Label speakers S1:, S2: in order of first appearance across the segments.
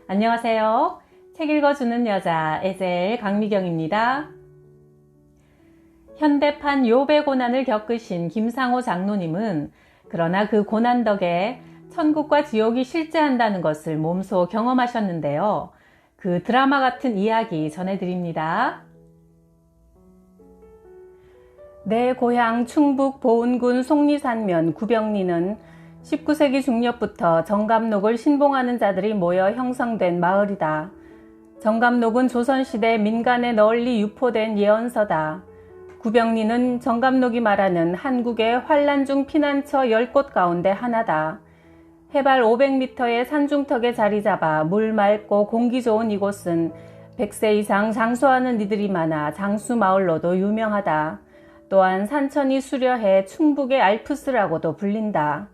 S1: 안녕하세요. 책 읽어주는 여자 에젤 강미경입니다. 현대판 욥의 고난을 겪으신 김상호 장로님은 그러나 그 고난 덕에 천국과 지옥이 실제한다는 것을 몸소 경험하셨는데요. 그 드라마 같은 이야기 전해드립니다. 내 고향 충북 보은군 속리산면 구병리는 19세기 중엽부터 정감록을 신봉하는 자들이 모여 형성된 마을이다. 정감록은 조선시대 민간에 널리 유포된 예언서다. 구병리는 정감록이 말하는 한국의 환란 중 피난처 10곳 가운데 하나다. 해발 500m의 산중턱에 자리 잡아 물 맑고 공기 좋은 이곳은 100세 이상 장수하는 이들이 많아 장수마을로도 유명하다. 또한 산천이 수려해 충북의 알프스라고도 불린다.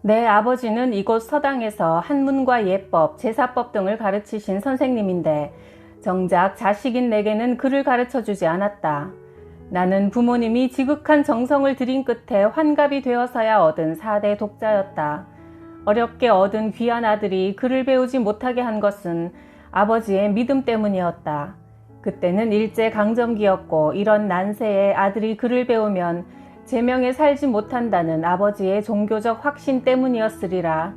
S1: 내 아버지는 이곳 서당에서 한문과 예법, 제사법 등을 가르치신 선생님인데 정작 자식인 내게는 글을 가르쳐주지 않았다. 나는 부모님이 지극한 정성을 들인 끝에 환갑이 되어서야 얻은 4대 독자였다. 어렵게 얻은 귀한 아들이 글을 배우지 못하게 한 것은 아버지의 믿음 때문이었다. 그때는 일제강점기였고 이런 난세에 아들이 글을 배우면 제명에 살지 못한다는 아버지의 종교적 확신 때문이었으리라.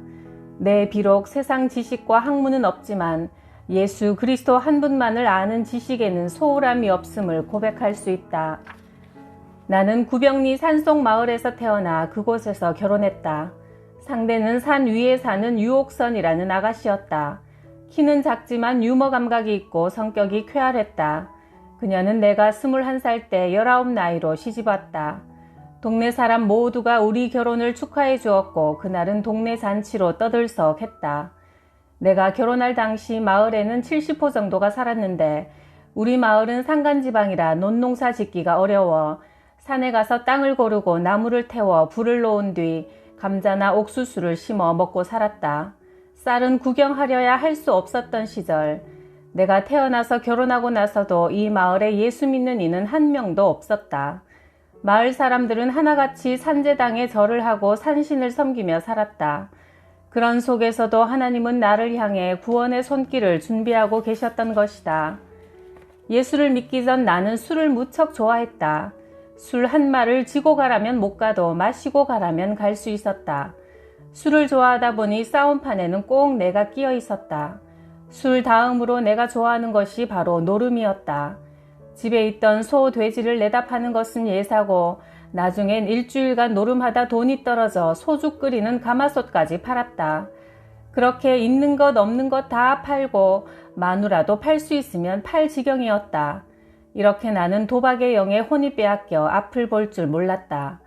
S1: 내 비록 세상 지식과 학문은 없지만 예수 그리스도 한 분만을 아는 지식에는 소홀함이 없음을 고백할 수 있다. 나는 구병리 산속 마을에서 태어나 그곳에서 결혼했다. 상대는 산 위에 사는 유옥선이라는 아가씨였다. 키는 작지만 유머 감각이 있고 성격이 쾌활했다. 그녀는 내가 21살 때 19 나이로 시집왔다. 동네 사람 모두가 우리 결혼을 축하해 주었고 그날은 동네 잔치로 떠들썩했다. 내가 결혼할 당시 마을에는 70호 정도가 살았는데 우리 마을은 산간지방이라 논농사 짓기가 어려워 산에 가서 땅을 고르고 나무를 태워 불을 놓은 뒤 감자나 옥수수를 심어 먹고 살았다. 쌀은 구경하려야 할 수 없었던 시절, 내가 태어나서 결혼하고 나서도 이 마을에 예수 믿는 이는 한 명도 없었다. 마을 사람들은 하나같이 산제당에 절을 하고 산신을 섬기며 살았다. 그런 속에서도 하나님은 나를 향해 구원의 손길을 준비하고 계셨던 것이다. 예수를 믿기 전 나는 술을 무척 좋아했다. 술 한 말을 지고 가라면 못 가도 마시고 가라면 갈 수 있었다. 술을 좋아하다 보니 싸움판에는 꼭 내가 끼어 있었다. 술 다음으로 내가 좋아하는 것이 바로 노름이었다. 집에 있던 소, 돼지를 내다 파는 것은 예사고 나중엔 일주일간 노름하다 돈이 떨어져 소죽 끓이는 가마솥까지 팔았다. 그렇게 있는 것 없는 것 다 팔고 마누라도 팔 수 있으면 팔 지경이었다. 이렇게 나는 도박의 영에 혼이 빼앗겨 앞을 볼 줄 몰랐다.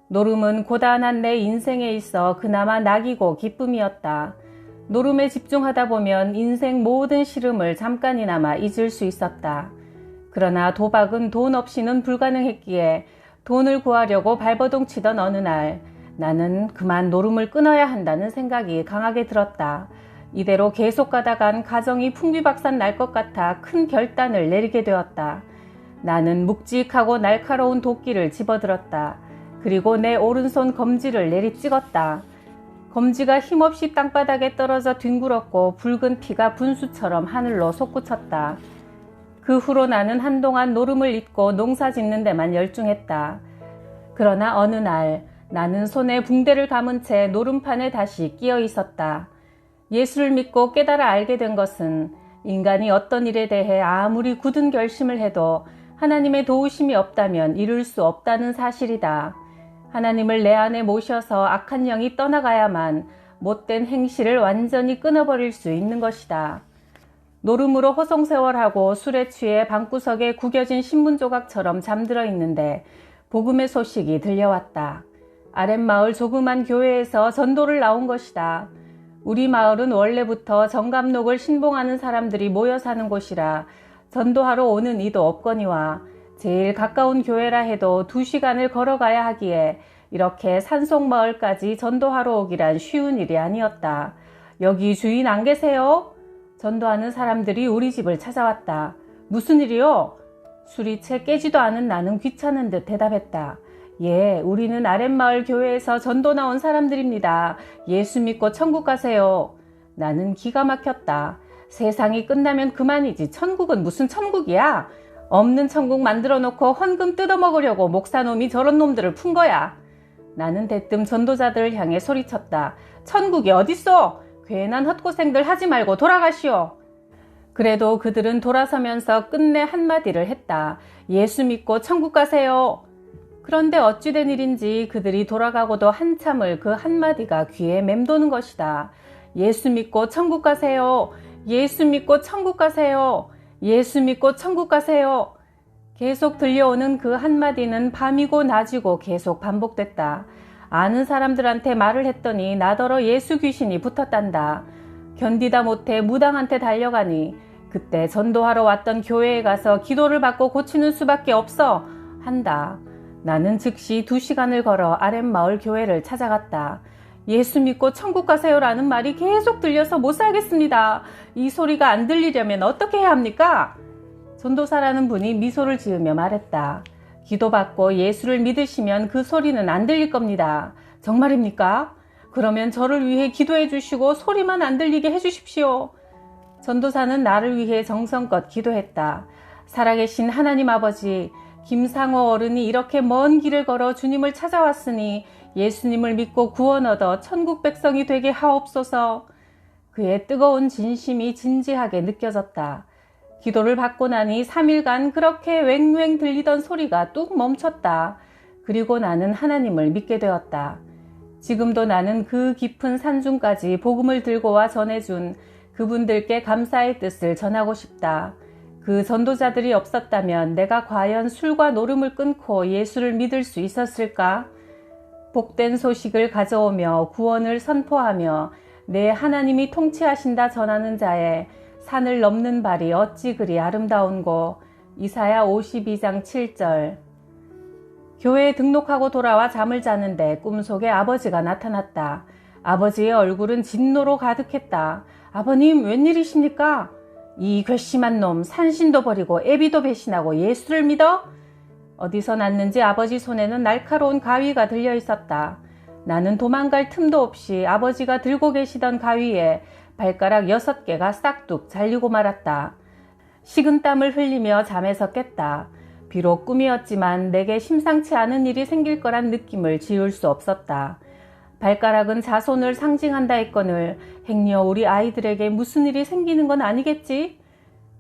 S1: 노름은 고단한 내 인생에 있어 그나마 낙이고 기쁨이었다. 노름에 집중하다 보면 인생 모든 시름을 잠깐이나마 잊을 수 있었다. 그러나 도박은 돈 없이는 불가능했기에 돈을 구하려고 발버둥 치던 어느 날 나는 그만 노름을 끊어야 한다는 생각이 강하게 들었다. 이대로 계속 가다간 가정이 풍비박산 날 것 같아 큰 결단을 내리게 되었다. 나는 묵직하고 날카로운 도끼를 집어들었다. 그리고 내 오른손 검지를 내리 찍었다. 검지가 힘없이 땅바닥에 떨어져 뒹굴었고 붉은 피가 분수처럼 하늘로 솟구쳤다. 그 후로 나는 한동안 노름을 잊고 농사 짓는 데만 열중했다. 그러나 어느 날 나는 손에 붕대를 감은 채 노름판에 다시 끼어 있었다. 예수를 믿고 깨달아 알게 된 것은 인간이 어떤 일에 대해 아무리 굳은 결심을 해도 하나님의 도우심이 없다면 이룰 수 없다는 사실이다. 하나님을 내 안에 모셔서 악한 영이 떠나가야만 못된 행실을 완전히 끊어버릴 수 있는 것이다. 노름으로 호송세월하고 술에 취해 방구석에 구겨진 신문 조각처럼 잠들어 있는데 복음의 소식이 들려왔다. 아랫마을 조그만 교회에서 전도를 나온 것이다. 우리 마을은 원래부터 정감록을 신봉하는 사람들이 모여 사는 곳이라 전도하러 오는 이도 없거니와 제일 가까운 교회라 해도 2시간을 걸어가야 하기에 이렇게 산속마을까지 전도하러 오기란 쉬운 일이 아니었다. 여기 주인 안 계세요? 전도하는 사람들이 우리 집을 찾아왔다. 무슨 일이요? 술이 채 깨지도 않은 나는 귀찮은 듯 대답했다. 예, 우리는 아랫마을 교회에서 전도 나온 사람들입니다. 예수 믿고 천국 가세요. 나는 기가 막혔다. 세상이 끝나면 그만이지 천국은 무슨 천국이야? 없는 천국 만들어 놓고 헌금 뜯어먹으려고 목사놈이 저런 놈들을 푼 거야. 나는 대뜸 전도자들을 향해 소리쳤다. 천국이 어딨어? 괜한 헛고생들 하지 말고 돌아가시오. 그래도 그들은 돌아서면서 끝내 한마디를 했다. 예수 믿고 천국 가세요. 그런데 어찌된 일인지 그들이 돌아가고도 한참을 그 한마디가 귀에 맴도는 것이다. 예수 믿고 천국 가세요. 예수 믿고 천국 가세요. 예수 믿고 천국 가세요. 계속 들려오는 그 한마디는 밤이고 낮이고 계속 반복됐다. 아는 사람들한테 말을 했더니 나더러 예수 귀신이 붙었단다. 견디다 못해 무당한테 달려가니 그때 전도하러 왔던 교회에 가서 기도를 받고 고치는 수밖에 없어 한다. 나는 즉시 2시간을 걸어 아랫마을 교회를 찾아갔다. 예수 믿고 천국 가세요라는 말이 계속 들려서 못 살겠습니다. 이 소리가 안 들리려면 어떻게 해야 합니까? 전도사라는 분이 미소를 지으며 말했다. 기도받고 예수를 믿으시면 그 소리는 안 들릴 겁니다. 정말입니까? 그러면 저를 위해 기도해 주시고 소리만 안 들리게 해 주십시오. 전도사는 나를 위해 정성껏 기도했다. 살아계신 하나님 아버지, 김상호 어른이 이렇게 먼 길을 걸어 주님을 찾아왔으니 예수님을 믿고 구원 얻어 천국 백성이 되게 하옵소서. 그의 뜨거운 진심이 진지하게 느껴졌다. 기도를 받고 나니 3일간 그렇게 왱왱 들리던 소리가 뚝 멈췄다. 그리고 나는 하나님을 믿게 되었다. 지금도 나는 그 깊은 산중까지 복음을 들고 와 전해준 그분들께 감사의 뜻을 전하고 싶다. 그 전도자들이 없었다면 내가 과연 술과 노름을 끊고 예수를 믿을 수 있었을까? 복된 소식을 가져오며 구원을 선포하며 내 하나님이 통치하신다 전하는 자의 산을 넘는 발이 어찌 그리 아름다운고. 이사야 52장 7절. 교회에 등록하고 돌아와 잠을 자는데 꿈속에 아버지가 나타났다. 아버지의 얼굴은 진노로 가득했다. 아버님, 웬일이십니까? 이 괘씸한 놈, 산신도 버리고 애비도 배신하고 예수를 믿어? 어디서 났는지 아버지 손에는 날카로운 가위가 들려 있었다. 나는 도망갈 틈도 없이 아버지가 들고 계시던 가위에 발가락 6개가 싹둑 잘리고 말았다. 식은땀을 흘리며 잠에서 깼다. 비록 꿈이었지만 내게 심상치 않은 일이 생길 거란 느낌을 지울 수 없었다. 발가락은 자손을 상징한다 했거늘 행여 우리 아이들에게 무슨 일이 생기는 건 아니겠지?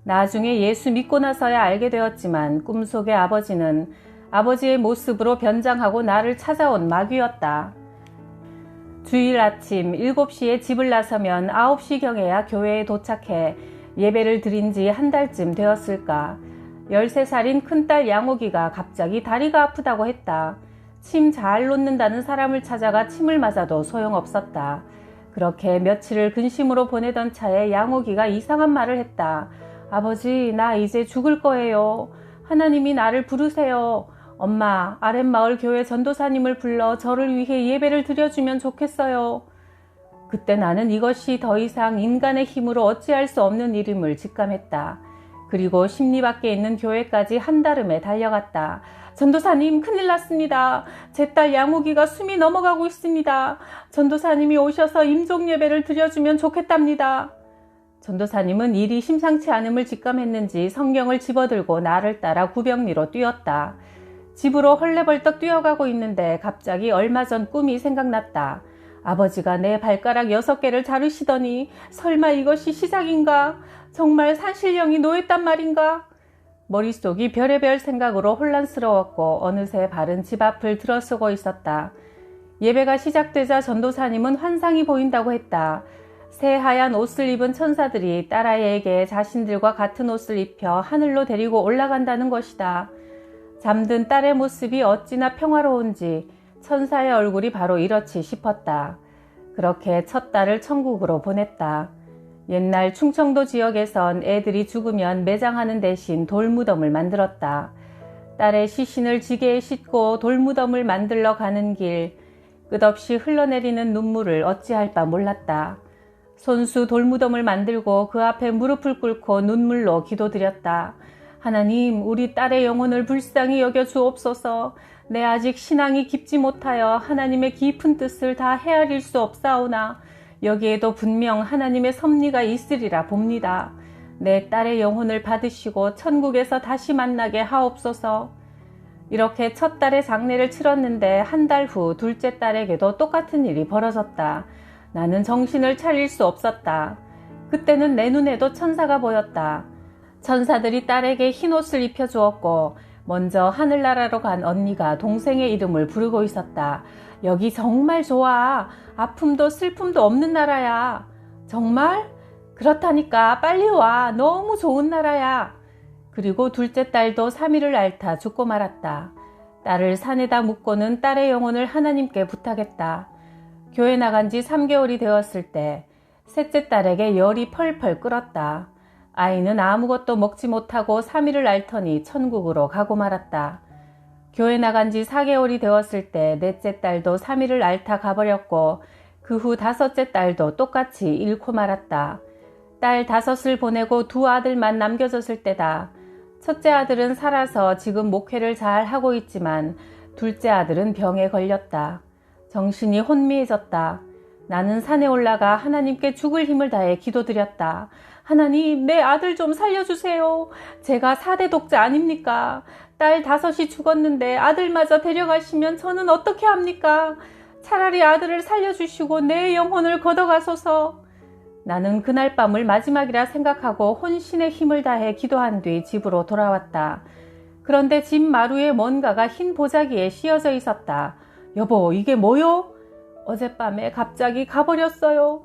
S1: 나중에 예수 믿고 나서야 알게 되었지만 꿈속의 아버지는 아버지의 모습으로 변장하고 나를 찾아온 마귀였다. 주일 아침 7시에 집을 나서면 9시경에야 교회에 도착해 예배를 드린 지 한 달쯤 되었을까. 13살인 큰딸 양옥이가 갑자기 다리가 아프다고 했다. 침 잘 놓는다는 사람을 찾아가 침을 맞아도 소용없었다. 그렇게 며칠을 근심으로 보내던 차에 양옥이가 이상한 말을 했다. 아버지, 나 이제 죽을 거예요. 하나님이 나를 부르세요. 엄마, 아랫마을 교회 전도사님을 불러 저를 위해 예배를 드려주면 좋겠어요. 그때 나는 이것이 더 이상 인간의 힘으로 어찌할 수 없는 일임을 직감했다. 그리고 십리 밖에 있는 교회까지 한달음에 달려갔다. 전도사님, 큰일 났습니다. 제 딸 양옥이가 숨이 넘어가고 있습니다. 전도사님이 오셔서 임종 예배를 드려주면 좋겠답니다. 전도사님은 일이 심상치 않음을 직감했는지 성경을 집어들고 나를 따라 구병리로 뛰었다. 집으로 헐레벌떡 뛰어가고 있는데 갑자기 얼마 전 꿈이 생각났다. 아버지가 내 발가락 6개를 자르시더니 설마 이것이 시작인가? 정말 산신령이 노했단 말인가? 머릿속이 별의별 생각으로 혼란스러웠고 어느새 발은 집 앞을 들어서고 있었다. 예배가 시작되자 전도사님은 환상이 보인다고 했다. 새하얀 옷을 입은 천사들이 딸아이에게 자신들과 같은 옷을 입혀 하늘로 데리고 올라간다는 것이다. 잠든 딸의 모습이 어찌나 평화로운지 천사의 얼굴이 바로 이렇지 싶었다. 그렇게 첫 딸을 천국으로 보냈다. 옛날 충청도 지역에선 애들이 죽으면 매장하는 대신 돌무덤을 만들었다. 딸의 시신을 지게에 싣고 돌무덤을 만들러 가는 길, 끝없이 흘러내리는 눈물을 어찌할 바 몰랐다. 손수 돌무덤을 만들고 그 앞에 무릎을 꿇고 눈물로 기도드렸다. 하나님, 우리 딸의 영혼을 불쌍히 여겨 주옵소서. 내 아직 신앙이 깊지 못하여 하나님의 깊은 뜻을 다 헤아릴 수 없사오나 여기에도 분명 하나님의 섭리가 있으리라 봅니다. 내 딸의 영혼을 받으시고 천국에서 다시 만나게 하옵소서. 이렇게 첫 딸의 장례를 치렀는데 한 달 후 둘째 딸에게도 똑같은 일이 벌어졌다. 나는 정신을 차릴 수 없었다. 그때는 내 눈에도 천사가 보였다. 천사들이 딸에게 흰옷을 입혀주었고 먼저 하늘나라로 간 언니가 동생의 이름을 부르고 있었다. 여기 정말 좋아. 아픔도 슬픔도 없는 나라야. 정말? 그렇다니까 빨리 와. 너무 좋은 나라야. 그리고 둘째 딸도 3일을 앓다 죽고 말았다. 딸을 산에다 묻고는 딸의 영혼을 하나님께 부탁했다. 교회 나간 지 3개월이 되었을 때 셋째 딸에게 열이 펄펄 끓었다. 아이는 아무것도 먹지 못하고 3일을 앓더니 천국으로 가고 말았다. 교회 나간 지 4개월이 되었을 때 넷째 딸도 3일을 앓다 가버렸고 그 후 다섯째 딸도 똑같이 잃고 말았다. 딸 5을 보내고 2 아들만 남겨졌을 때다. 첫째 아들은 살아서 지금 목회를 잘 하고 있지만 둘째 아들은 병에 걸렸다. 정신이 혼미해졌다. 나는 산에 올라가 하나님께 죽을 힘을 다해 기도드렸다. 하나님, 내 아들 좀 살려주세요. 제가 4대 독자 아닙니까? 딸 5이 죽었는데 아들마저 데려가시면 저는 어떻게 합니까? 차라리 아들을 살려주시고 내 영혼을 걷어가소서. 나는 그날 밤을 마지막이라 생각하고 혼신의 힘을 다해 기도한 뒤 집으로 돌아왔다. 그런데 집 마루에 뭔가가 흰 보자기에 씌어져 있었다. 여보, 이게 뭐요? 어젯밤에 갑자기 가버렸어요.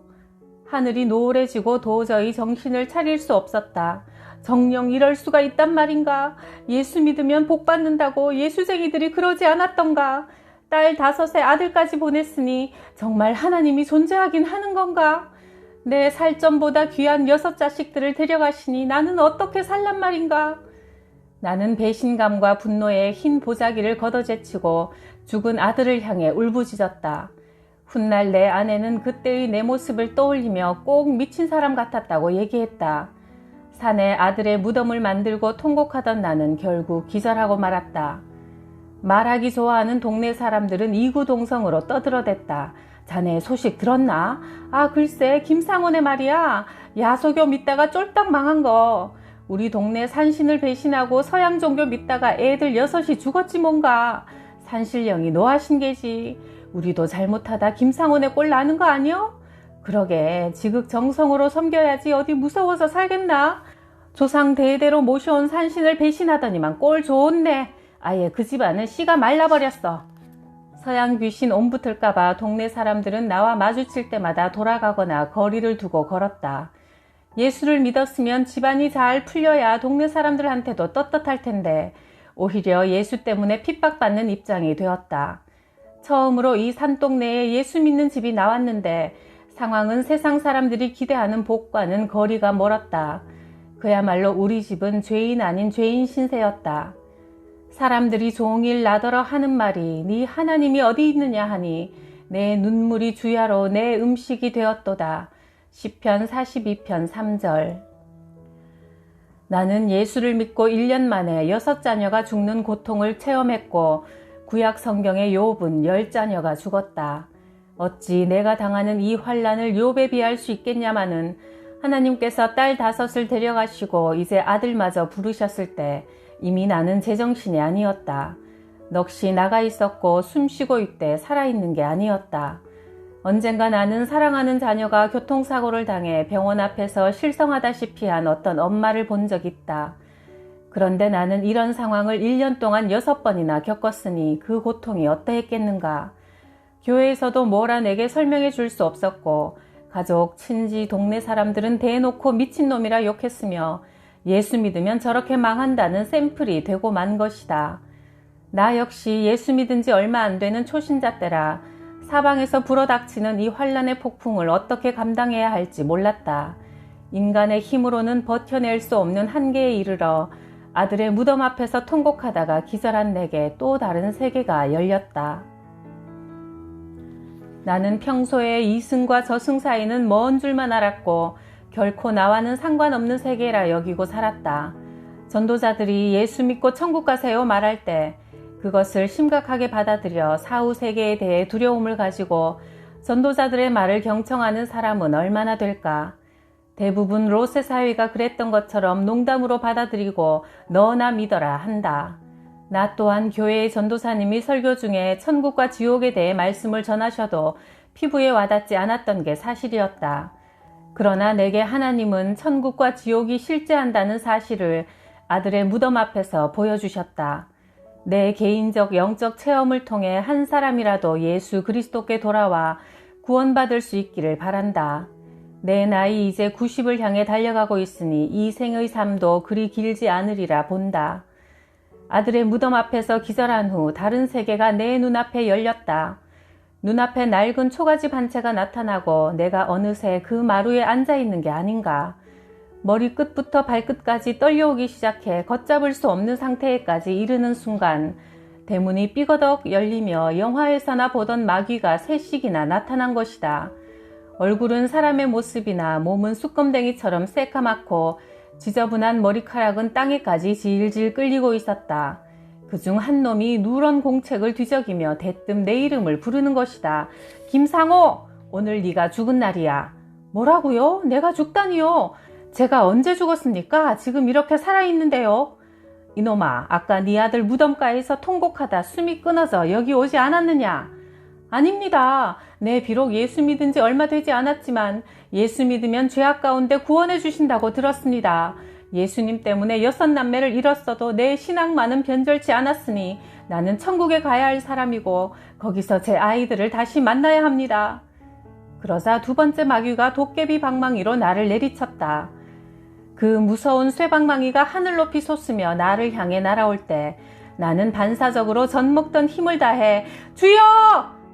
S1: 하늘이 노을해지고 도저히 정신을 차릴 수 없었다. 정녕 이럴 수가 있단 말인가? 예수 믿으면 복 받는다고 예수쟁이들이 그러지 않았던가? 딸 5의 아들까지 보냈으니 정말 하나님이 존재하긴 하는 건가? 내 살점보다 귀한 6 자식들을 데려가시니 나는 어떻게 살란 말인가? 나는 배신감과 분노에 흰 보자기를 걷어제치고 죽은 아들을 향해 울부짖었다. 훗날 내 아내는 그때의 내 모습을 떠올리며 꼭 미친 사람 같았다고 얘기했다. 산에 아들의 무덤을 만들고 통곡하던 나는 결국 기절하고 말았다. 말하기 좋아하는 동네 사람들은 이구동성으로 떠들어댔다. 자네 소식 들었나? 아, 글쎄 김상원의 말이야. 야소교 믿다가 쫄딱 망한 거. 우리 동네 산신을 배신하고 서양 종교 믿다가 애들 6이 죽었지 뭔가. 산신령이 노하신 게지. 우리도 잘못하다 김상원의 꼴 나는 거 아니여? 그러게 지극정성으로 섬겨야지 어디 무서워서 살겠나? 조상 대대로 모셔온 산신을 배신하더니만 꼴 좋네. 아예 그 집안은 씨가 말라버렸어. 서양 귀신 옴붙을까봐 동네 사람들은 나와 마주칠 때마다 돌아가거나 거리를 두고 걸었다. 예수를 믿었으면 집안이 잘 풀려야 동네 사람들한테도 떳떳할 텐데 오히려 예수 때문에 핍박받는 입장이 되었다. 처음으로 이 산동네에 예수 믿는 집이 나왔는데 상황은 세상 사람들이 기대하는 복과는 거리가 멀었다. 그야말로 우리 집은 죄인 아닌 죄인 신세였다. 사람들이 종일 나더러 하는 말이 네 하나님이 어디 있느냐 하니 내 눈물이 주야로 내 음식이 되었도다. 시편 42편 3절. 나는 예수를 믿고 1년 만에 6자녀가 죽는 고통을 체험했고 구약 성경의 욥은 10자녀가 죽었다. 어찌 내가 당하는 이 환난을 욥에 비할 수 있겠냐마는 하나님께서 딸 5을 데려가시고 이제 아들마저 부르셨을 때 이미 나는 제정신이 아니었다. 넋이 나가 있었고 숨쉬고 있되 살아있는 게 아니었다. 언젠가 나는 사랑하는 자녀가 교통사고를 당해 병원 앞에서 실성하다시피 한 어떤 엄마를 본 적 있다. 그런데 나는 이런 상황을 1년 동안 6번이나 겪었으니 그 고통이 어떠했겠는가. 교회에서도 뭐라 내게 설명해 줄 수 없었고 가족, 친지, 동네 사람들은 대놓고 미친놈이라 욕했으며 예수 믿으면 저렇게 망한다는 샘플이 되고 만 것이다. 나 역시 예수 믿은 지 얼마 안 되는 초신자 때라 사방에서 불어닥치는 이 환난의 폭풍을 어떻게 감당해야 할지 몰랐다. 인간의 힘으로는 버텨낼 수 없는 한계에 이르러 아들의 무덤 앞에서 통곡하다가 기절한 내게 또 다른 세계가 열렸다. 나는 평소에 이승과 저승 사이는 먼 줄만 알았고 결코 나와는 상관없는 세계라 여기고 살았다. 전도자들이 예수 믿고 천국 가세요 말할 때 그것을 심각하게 받아들여 사후 세계에 대해 두려움을 가지고 전도자들의 말을 경청하는 사람은 얼마나 될까? 대부분 롯의 사위가 그랬던 것처럼 농담으로 받아들이고 너나 믿어라 한다. 나 또한 교회의 전도사님이 설교 중에 천국과 지옥에 대해 말씀을 전하셔도 피부에 와닿지 않았던 게 사실이었다. 그러나 내게 하나님은 천국과 지옥이 실제한다는 사실을 아들의 무덤 앞에서 보여주셨다. 내 개인적 영적 체험을 통해 한 사람이라도 예수 그리스도께 돌아와 구원받을 수 있기를 바란다. 내 나이 이제 90을 향해 달려가고 있으니 이 생의 삶도 그리 길지 않으리라 본다. 아들의 무덤 앞에서 기절한 후 다른 세계가 내 눈앞에 열렸다. 눈앞에 낡은 초가집 한 채가 나타나고 내가 어느새 그 마루에 앉아있는 게 아닌가. 머리끝부터 발끝까지 떨려오기 시작해 걷잡을 수 없는 상태에까지 이르는 순간 대문이 삐거덕 열리며 영화에서나 보던 마귀가 셋씩이나 나타난 것이다. 얼굴은 사람의 모습이나 몸은 쑥검댕이처럼 새까맣고 지저분한 머리카락은 땅에까지 질질 끌리고 있었다. 그중 한 놈이 누런 공책을 뒤적이며 대뜸 내 이름을 부르는 것이다. 김상호! 오늘 네가 죽은 날이야. 뭐라고요? 내가 죽다니요? 제가 언제 죽었습니까? 지금 이렇게 살아있는데요. 이놈아, 아까 네 아들 무덤가에서 통곡하다 숨이 끊어져 여기 오지 않았느냐? 아닙니다. 네, 비록 예수 믿은 지 얼마 되지 않았지만 예수 믿으면 죄악 가운데 구원해 주신다고 들었습니다. 예수님 때문에 6남매를 잃었어도 내 신앙만은 변절치 않았으니 나는 천국에 가야 할 사람이고 거기서 제 아이들을 다시 만나야 합니다. 그러자 두 번째 마귀가 도깨비 방망이로 나를 내리쳤다. 그 무서운 쇠방망이가 하늘 높이 솟으며 나를 향해 날아올 때 나는 반사적으로 젖먹던 힘을 다해 주여!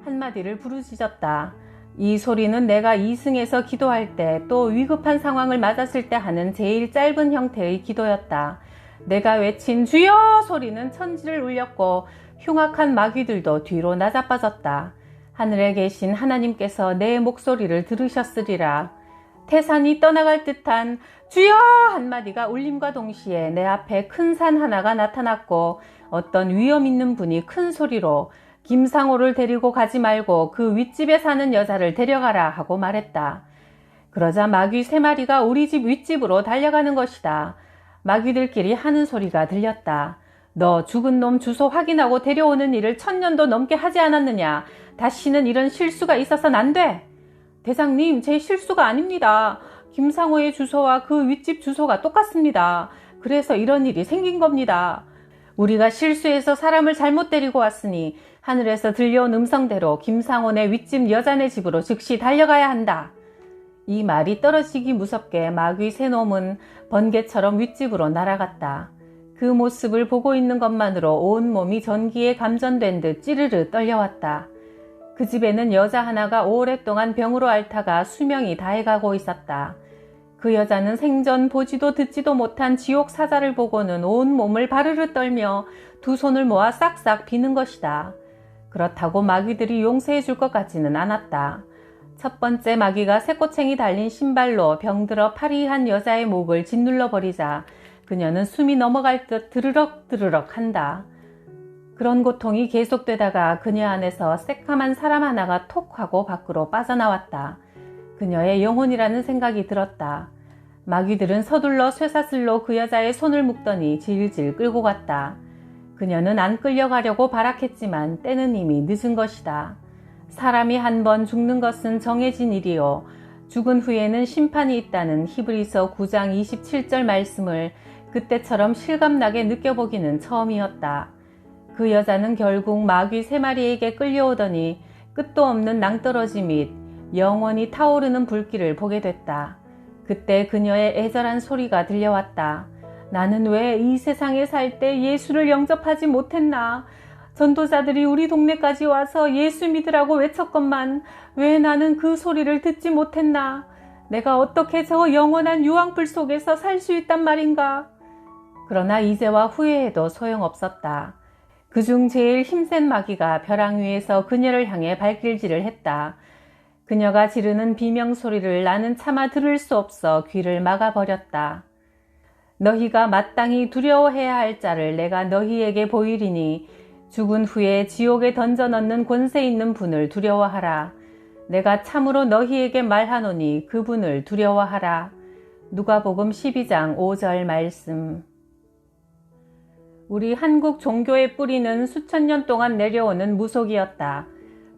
S1: 한마디를 부르짖었다. 이 소리는 내가 이승에서 기도할 때 또 위급한 상황을 맞았을 때 하는 제일 짧은 형태의 기도였다. 내가 외친 주여! 소리는 천지를 울렸고 흉악한 마귀들도 뒤로 나자빠졌다. 하늘에 계신 하나님께서 내 목소리를 들으셨으리라. 태산이 떠나갈 듯한 주여! 한마디가 울림과 동시에 내 앞에 큰 산 하나가 나타났고 어떤 위험 있는 분이 큰 소리로 김상호를 데리고 가지 말고 그 윗집에 사는 여자를 데려가라 하고 말했다. 그러자 마귀 3마리가 우리 집 윗집으로 달려가는 것이다. 마귀들끼리 하는 소리가 들렸다. 너 죽은 놈 주소 확인하고 데려오는 일을 1000년도 넘게 하지 않았느냐? 다시는 이런 실수가 있어서는 안 돼. 대장님, 제 실수가 아닙니다. 김상호의 주소와 그 윗집 주소가 똑같습니다. 그래서 이런 일이 생긴 겁니다. 우리가 실수해서 사람을 잘못 데리고 왔으니 하늘에서 들려온 음성대로 김상원의 윗집 여자네 집으로 즉시 달려가야 한다. 이 말이 떨어지기 무섭게 마귀 3놈은 번개처럼 윗집으로 날아갔다. 그 모습을 보고 있는 것만으로 온몸이 전기에 감전된 듯 찌르르 떨려왔다. 그 집에는 여자 하나가 오랫동안 병으로 앓다가 수명이 다해가고 있었다. 그 여자는 생전 보지도 듣지도 못한 지옥 사자를 보고는 온몸을 바르르 떨며 두 손을 모아 싹싹 비는 것이다. 그렇다고 마귀들이 용서해 줄 것 같지는 않았다. 첫 번째 마귀가 새꼬챙이 달린 신발로 병들어 파리한 여자의 목을 짓눌러 버리자 그녀는 숨이 넘어갈 듯 드르럭 드르럭 한다. 그런 고통이 계속되다가 그녀 안에서 새까만 사람 하나가 톡 하고 밖으로 빠져나왔다. 그녀의 영혼이라는 생각이 들었다. 마귀들은 서둘러 쇠사슬로 그 여자의 손을 묶더니 질질 끌고 갔다. 그녀는 안 끌려가려고 발악했지만 때는 이미 늦은 것이다. 사람이 한 번 죽는 것은 정해진 일이요. 죽은 후에는 심판이 있다는 히브리서 9장 27절 말씀을 그때처럼 실감나게 느껴보기는 처음이었다. 그 여자는 결국 마귀 3마리에게 끌려오더니 끝도 없는 낭떠러지 및 영원히 타오르는 불길을 보게 됐다. 그때 그녀의 애절한 소리가 들려왔다. 나는 왜 이 세상에 살 때 예수를 영접하지 못했나? 전도자들이 우리 동네까지 와서 예수 믿으라고 외쳤건만 왜 나는 그 소리를 듣지 못했나? 내가 어떻게 저 영원한 유황불 속에서 살 수 있단 말인가? 그러나 이제와 후회해도 소용없었다. 그중 제일 힘센 마귀가 벼랑 위에서 그녀를 향해 발길질을 했다. 그녀가 지르는 비명소리를 나는 차마 들을 수 없어 귀를 막아버렸다. 너희가 마땅히 두려워해야 할 자를 내가 너희에게 보이리니 죽은 후에 지옥에 던져 넣는 권세 있는 분을 두려워하라. 내가 참으로 너희에게 말하노니 그분을 두려워하라. 누가복음 12장 5절 말씀. 우리 한국 종교의 뿌리는 수천 년 동안 내려오는 무속이었다.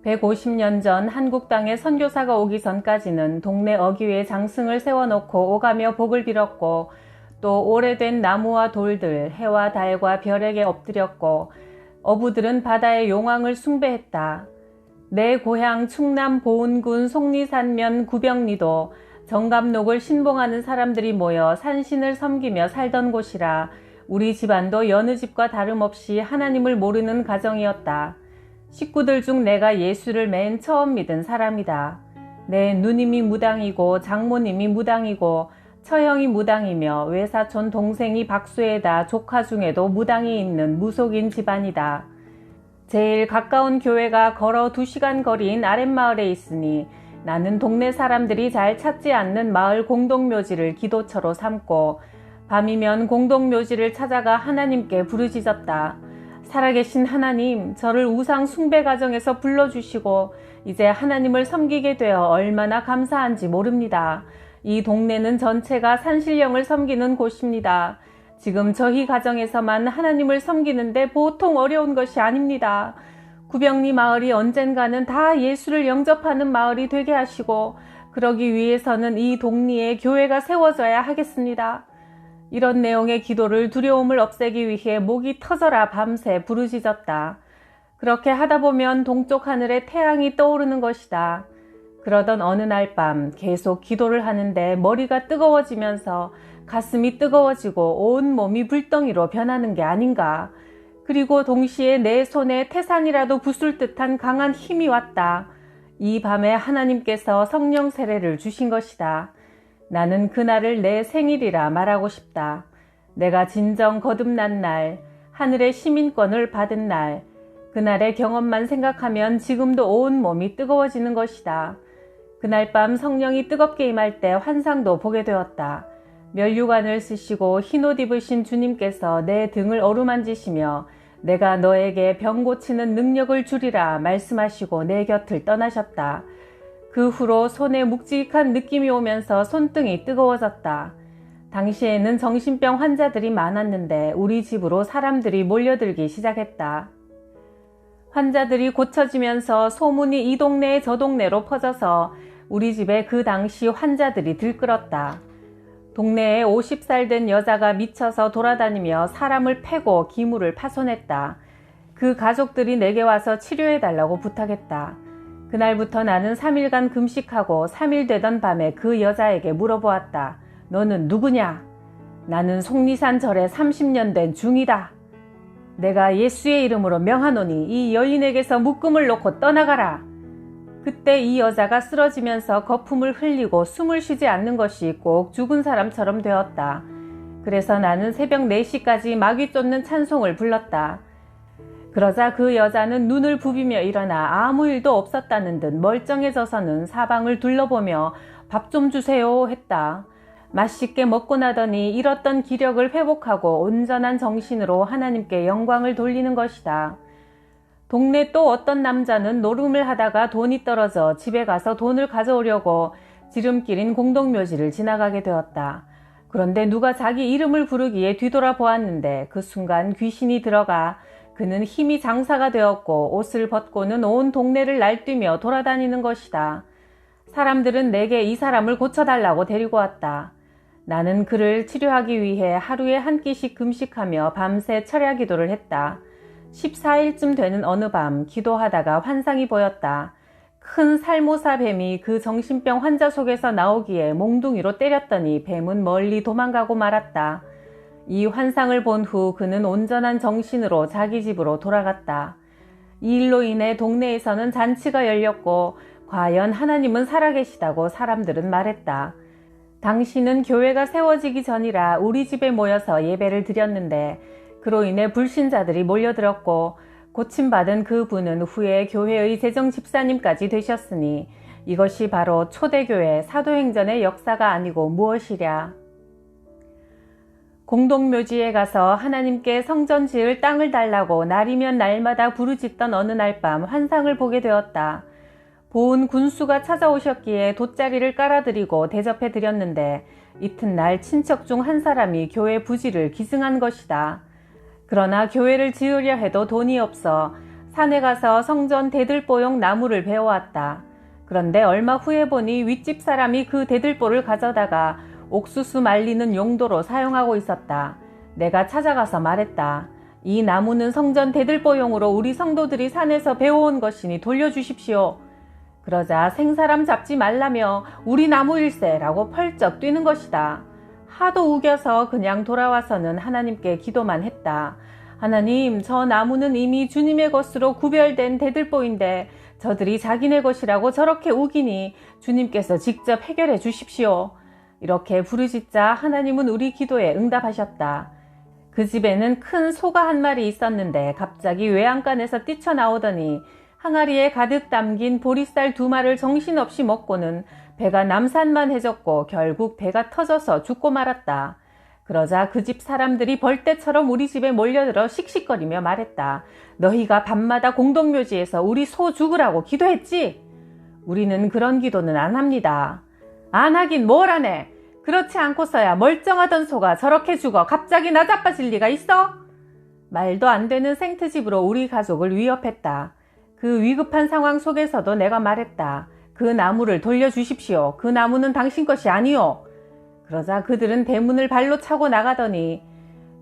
S1: 150년 전 한국 땅에 선교사가 오기 전까지는 동네 어귀에 장승을 세워놓고 오가며 복을 빌었고, 또 오래된 나무와 돌들, 해와 달과 별에게 엎드렸고, 어부들은 바다의 용왕을 숭배했다. 내 고향 충남 보은군 속리산면 구병리도 정감록을 신봉하는 사람들이 모여 산신을 섬기며 살던 곳이라 우리 집안도 여느 집과 다름없이 하나님을 모르는 가정이었다. 식구들 중 내가 예수를 맨 처음 믿은 사람이다. 내 누님이 무당이고 장모님이 무당이고 처형이 무당이며 외사촌 동생이 박수에다 조카 중에도 무당이 있는 무속인 집안이다. 제일 가까운 교회가 걸어 2시간 거리인 아랫마을에 있으니 나는 동네 사람들이 잘 찾지 않는 마을 공동묘지를 기도처로 삼고 밤이면 공동묘지를 찾아가 하나님께 부르짖었다. 살아계신 하나님, 저를 우상 숭배 가정에서 불러주시고 이제 하나님을 섬기게 되어 얼마나 감사한지 모릅니다. 이 동네는 전체가 산신령을 섬기는 곳입니다. 지금 저희 가정에서만 하나님을 섬기는데 보통 어려운 것이 아닙니다. 구병리 마을이 언젠가는 다 예수를 영접하는 마을이 되게 하시고 그러기 위해서는 이 동리에 교회가 세워져야 하겠습니다. 이런 내용의 기도를 두려움을 없애기 위해 목이 터져라 밤새 부르짖었다. 그렇게 하다 보면 동쪽 하늘에 태양이 떠오르는 것이다. 그러던 어느 날 밤 계속 기도를 하는데 머리가 뜨거워지면서 가슴이 뜨거워지고 온 몸이 불덩이로 변하는 게 아닌가. 그리고 동시에 내 손에 태산이라도 부술 듯한 강한 힘이 왔다. 이 밤에 하나님께서 성령 세례를 주신 것이다. 나는 그날을 내 생일이라 말하고 싶다. 내가 진정 거듭난 날, 하늘의 시민권을 받은 날, 그날의 경험만 생각하면 지금도 온 몸이 뜨거워지는 것이다. 그날 밤 성령이 뜨겁게 임할 때 환상도 보게 되었다. 면류관을 쓰시고 흰옷 입으신 주님께서 내 등을 어루만지시며 내가 너에게 병 고치는 능력을 주리라 말씀하시고 내 곁을 떠나셨다. 그 후로 손에 묵직한 느낌이 오면서 손등이 뜨거워졌다. 당시에는 정신병 환자들이 많았는데 우리 집으로 사람들이 몰려들기 시작했다. 환자들이 고쳐지면서 소문이 이 동네 저 동네로 퍼져서 우리 집에 그 당시 환자들이 들끓었다. 동네에 50살 된 여자가 미쳐서 돌아다니며 사람을 패고 기물을 파손했다. 그 가족들이 내게 와서 치료해달라고 부탁했다. 그날부터 나는 3일간 금식하고 3일 되던 밤에 그 여자에게 물어보았다. 너는 누구냐? 나는 속리산 절에 30년 된 중이다. 내가 예수의 이름으로 명하노니 이 여인에게서 묶음을 놓고 떠나가라. 그때 이 여자가 쓰러지면서 거품을 흘리고 숨을 쉬지 않는 것이 꼭 죽은 사람처럼 되었다. 그래서 나는 새벽 4시까지 마귀 쫓는 찬송을 불렀다. 그러자 그 여자는 눈을 부비며 일어나 아무 일도 없었다는 듯 멀쩡해져서는 사방을 둘러보며 밥 좀 주세요 했다. 맛있게 먹고 나더니 잃었던 기력을 회복하고 온전한 정신으로 하나님께 영광을 돌리는 것이다. 동네 또 어떤 남자는 노름을 하다가 돈이 떨어져 집에 가서 돈을 가져오려고 지름길인 공동묘지를 지나가게 되었다. 그런데 누가 자기 이름을 부르기에 뒤돌아보았는데 그 순간 귀신이 들어가 그는 힘이 장사가 되었고 옷을 벗고는 온 동네를 날뛰며 돌아다니는 것이다. 사람들은 내게 이 사람을 고쳐달라고 데리고 왔다. 나는 그를 치료하기 위해 하루에 한 끼씩 금식하며 밤새 철야 기도를 했다. 14일쯤 되는 어느 밤 기도하다가 환상이 보였다. 큰 살모사 뱀이 그 정신병 환자 속에서 나오기에 몽둥이로 때렸더니 뱀은 멀리 도망가고 말았다. 이 환상을 본 후 그는 온전한 정신으로 자기 집으로 돌아갔다. 이 일로 인해 동네에서는 잔치가 열렸고 과연 하나님은 살아계시다고 사람들은 말했다. 당시는 교회가 세워지기 전이라 우리 집에 모여서 예배를 드렸는데 그로 인해 불신자들이 몰려들었고 고침받은 그 분은 후에 교회의 재정 집사님까지 되셨으니 이것이 바로 초대교회 사도행전의 역사가 아니고 무엇이랴. 공동묘지에 가서 하나님께 성전 지을 땅을 달라고 날이면 날마다 부르짖던 어느 날 밤 환상을 보게 되었다. 보은 군수가 찾아오셨기에 돗자리를 깔아드리고 대접해 드렸는데 이튿날 친척 중 한 사람이 교회 부지를 기증한 것이다. 그러나 교회를 지으려 해도 돈이 없어 산에 가서 성전 대들보용 나무를 베어왔다. 그런데 얼마 후에 보니 윗집 사람이 그 대들보를 가져다가 옥수수 말리는 용도로 사용하고 있었다. 내가 찾아가서 말했다. 이 나무는 성전 대들보용으로 우리 성도들이 산에서 베어온 것이니 돌려주십시오. 그러자 생사람 잡지 말라며 우리 나무일세라고 펄쩍 뛰는 것이다. 하도 우겨서 그냥 돌아와서는 하나님께 기도만 했다. 하나님, 저 나무는 이미 주님의 것으로 구별된 대들보인데 저들이 자기네 것이라고 저렇게 우기니 주님께서 직접 해결해 주십시오. 이렇게 부르짖자 하나님은 우리 기도에 응답하셨다. 그 집에는 큰 소가 한 마리 있었는데 갑자기 외양간에서 뛰쳐나오더니 항아리에 가득 담긴 보리쌀 2마리를 정신없이 먹고는 배가 남산만해졌고 결국 배가 터져서 죽고 말았다. 그러자 그 집 사람들이 벌떼처럼 우리 집에 몰려들어 씩씩거리며 말했다. 너희가 밤마다 공동묘지에서 우리 소 죽으라고 기도했지? 우리는 그런 기도는 안 합니다. 안 하긴 뭘 하네. 그렇지 않고서야 멀쩡하던 소가 저렇게 죽어 갑자기 나자빠질 리가 있어? 말도 안 되는 생트집으로 우리 가족을 위협했다. 그 위급한 상황 속에서도 내가 말했다. 그 나무를 돌려주십시오. 그 나무는 당신 것이 아니오. 그러자 그들은 대문을 발로 차고 나가더니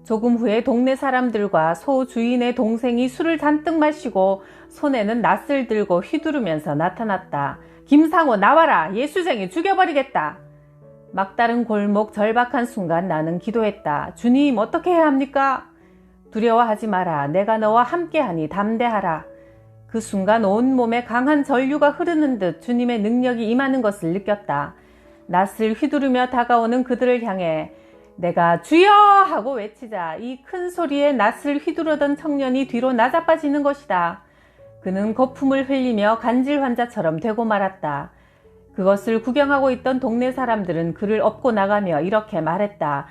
S1: 조금 후에 동네 사람들과 소 주인의 동생이 술을 잔뜩 마시고 손에는 낫을 들고 휘두르면서 나타났다. 김상호 나와라. 예수쟁이 죽여버리겠다. 막다른 골목 절박한 순간 나는 기도했다. 주님 어떻게 해야 합니까? 두려워하지 마라. 내가 너와 함께하니 담대하라. 그 순간 온몸에 강한 전류가 흐르는 듯 주님의 능력이 임하는 것을 느꼈다. 낫을 휘두르며 다가오는 그들을 향해 내가 주여 하고 외치자 이 큰 소리에 낫을 휘두르던 청년이 뒤로 나자빠지는 것이다. 그는 거품을 흘리며 간질 환자처럼 되고 말았다. 그것을 구경하고 있던 동네 사람들은 그를 업고 나가며 이렇게 말했다.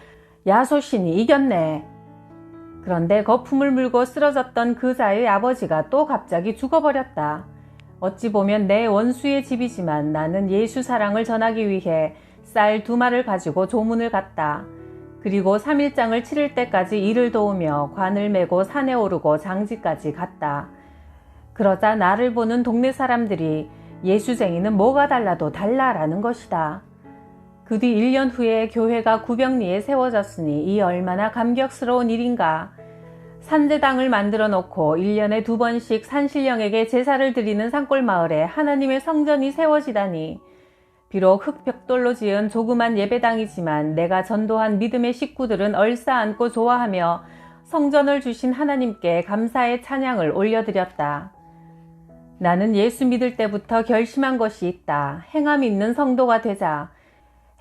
S1: 야소신이 이겼네. 그런데 거품을 물고 쓰러졌던 그 자의 아버지가 또 갑자기 죽어버렸다. 어찌 보면 내 원수의 집이지만 나는 예수 사랑을 전하기 위해 쌀 2마리를 가지고 조문을 갔다. 그리고 3일장을 치를 때까지 이를 도우며 관을 메고 산에 오르고 장지까지 갔다. 그러자 나를 보는 동네 사람들이 예수쟁이는 뭐가 달라도 달라라는 것이다. 그 뒤 1년 후에 교회가 구병리에 세워졌으니 이 얼마나 감격스러운 일인가. 산제당을 만들어 놓고 1년에 2번씩 산신령에게 제사를 드리는 산골마을에 하나님의 성전이 세워지다니. 비록 흙벽돌로 지은 조그만 예배당이지만 내가 전도한 믿음의 식구들은 얼싸안고 좋아하며 성전을 주신 하나님께 감사의 찬양을 올려드렸다. 나는 예수 믿을 때부터 결심한 것이 있다. 행함이 있는 성도가 되자.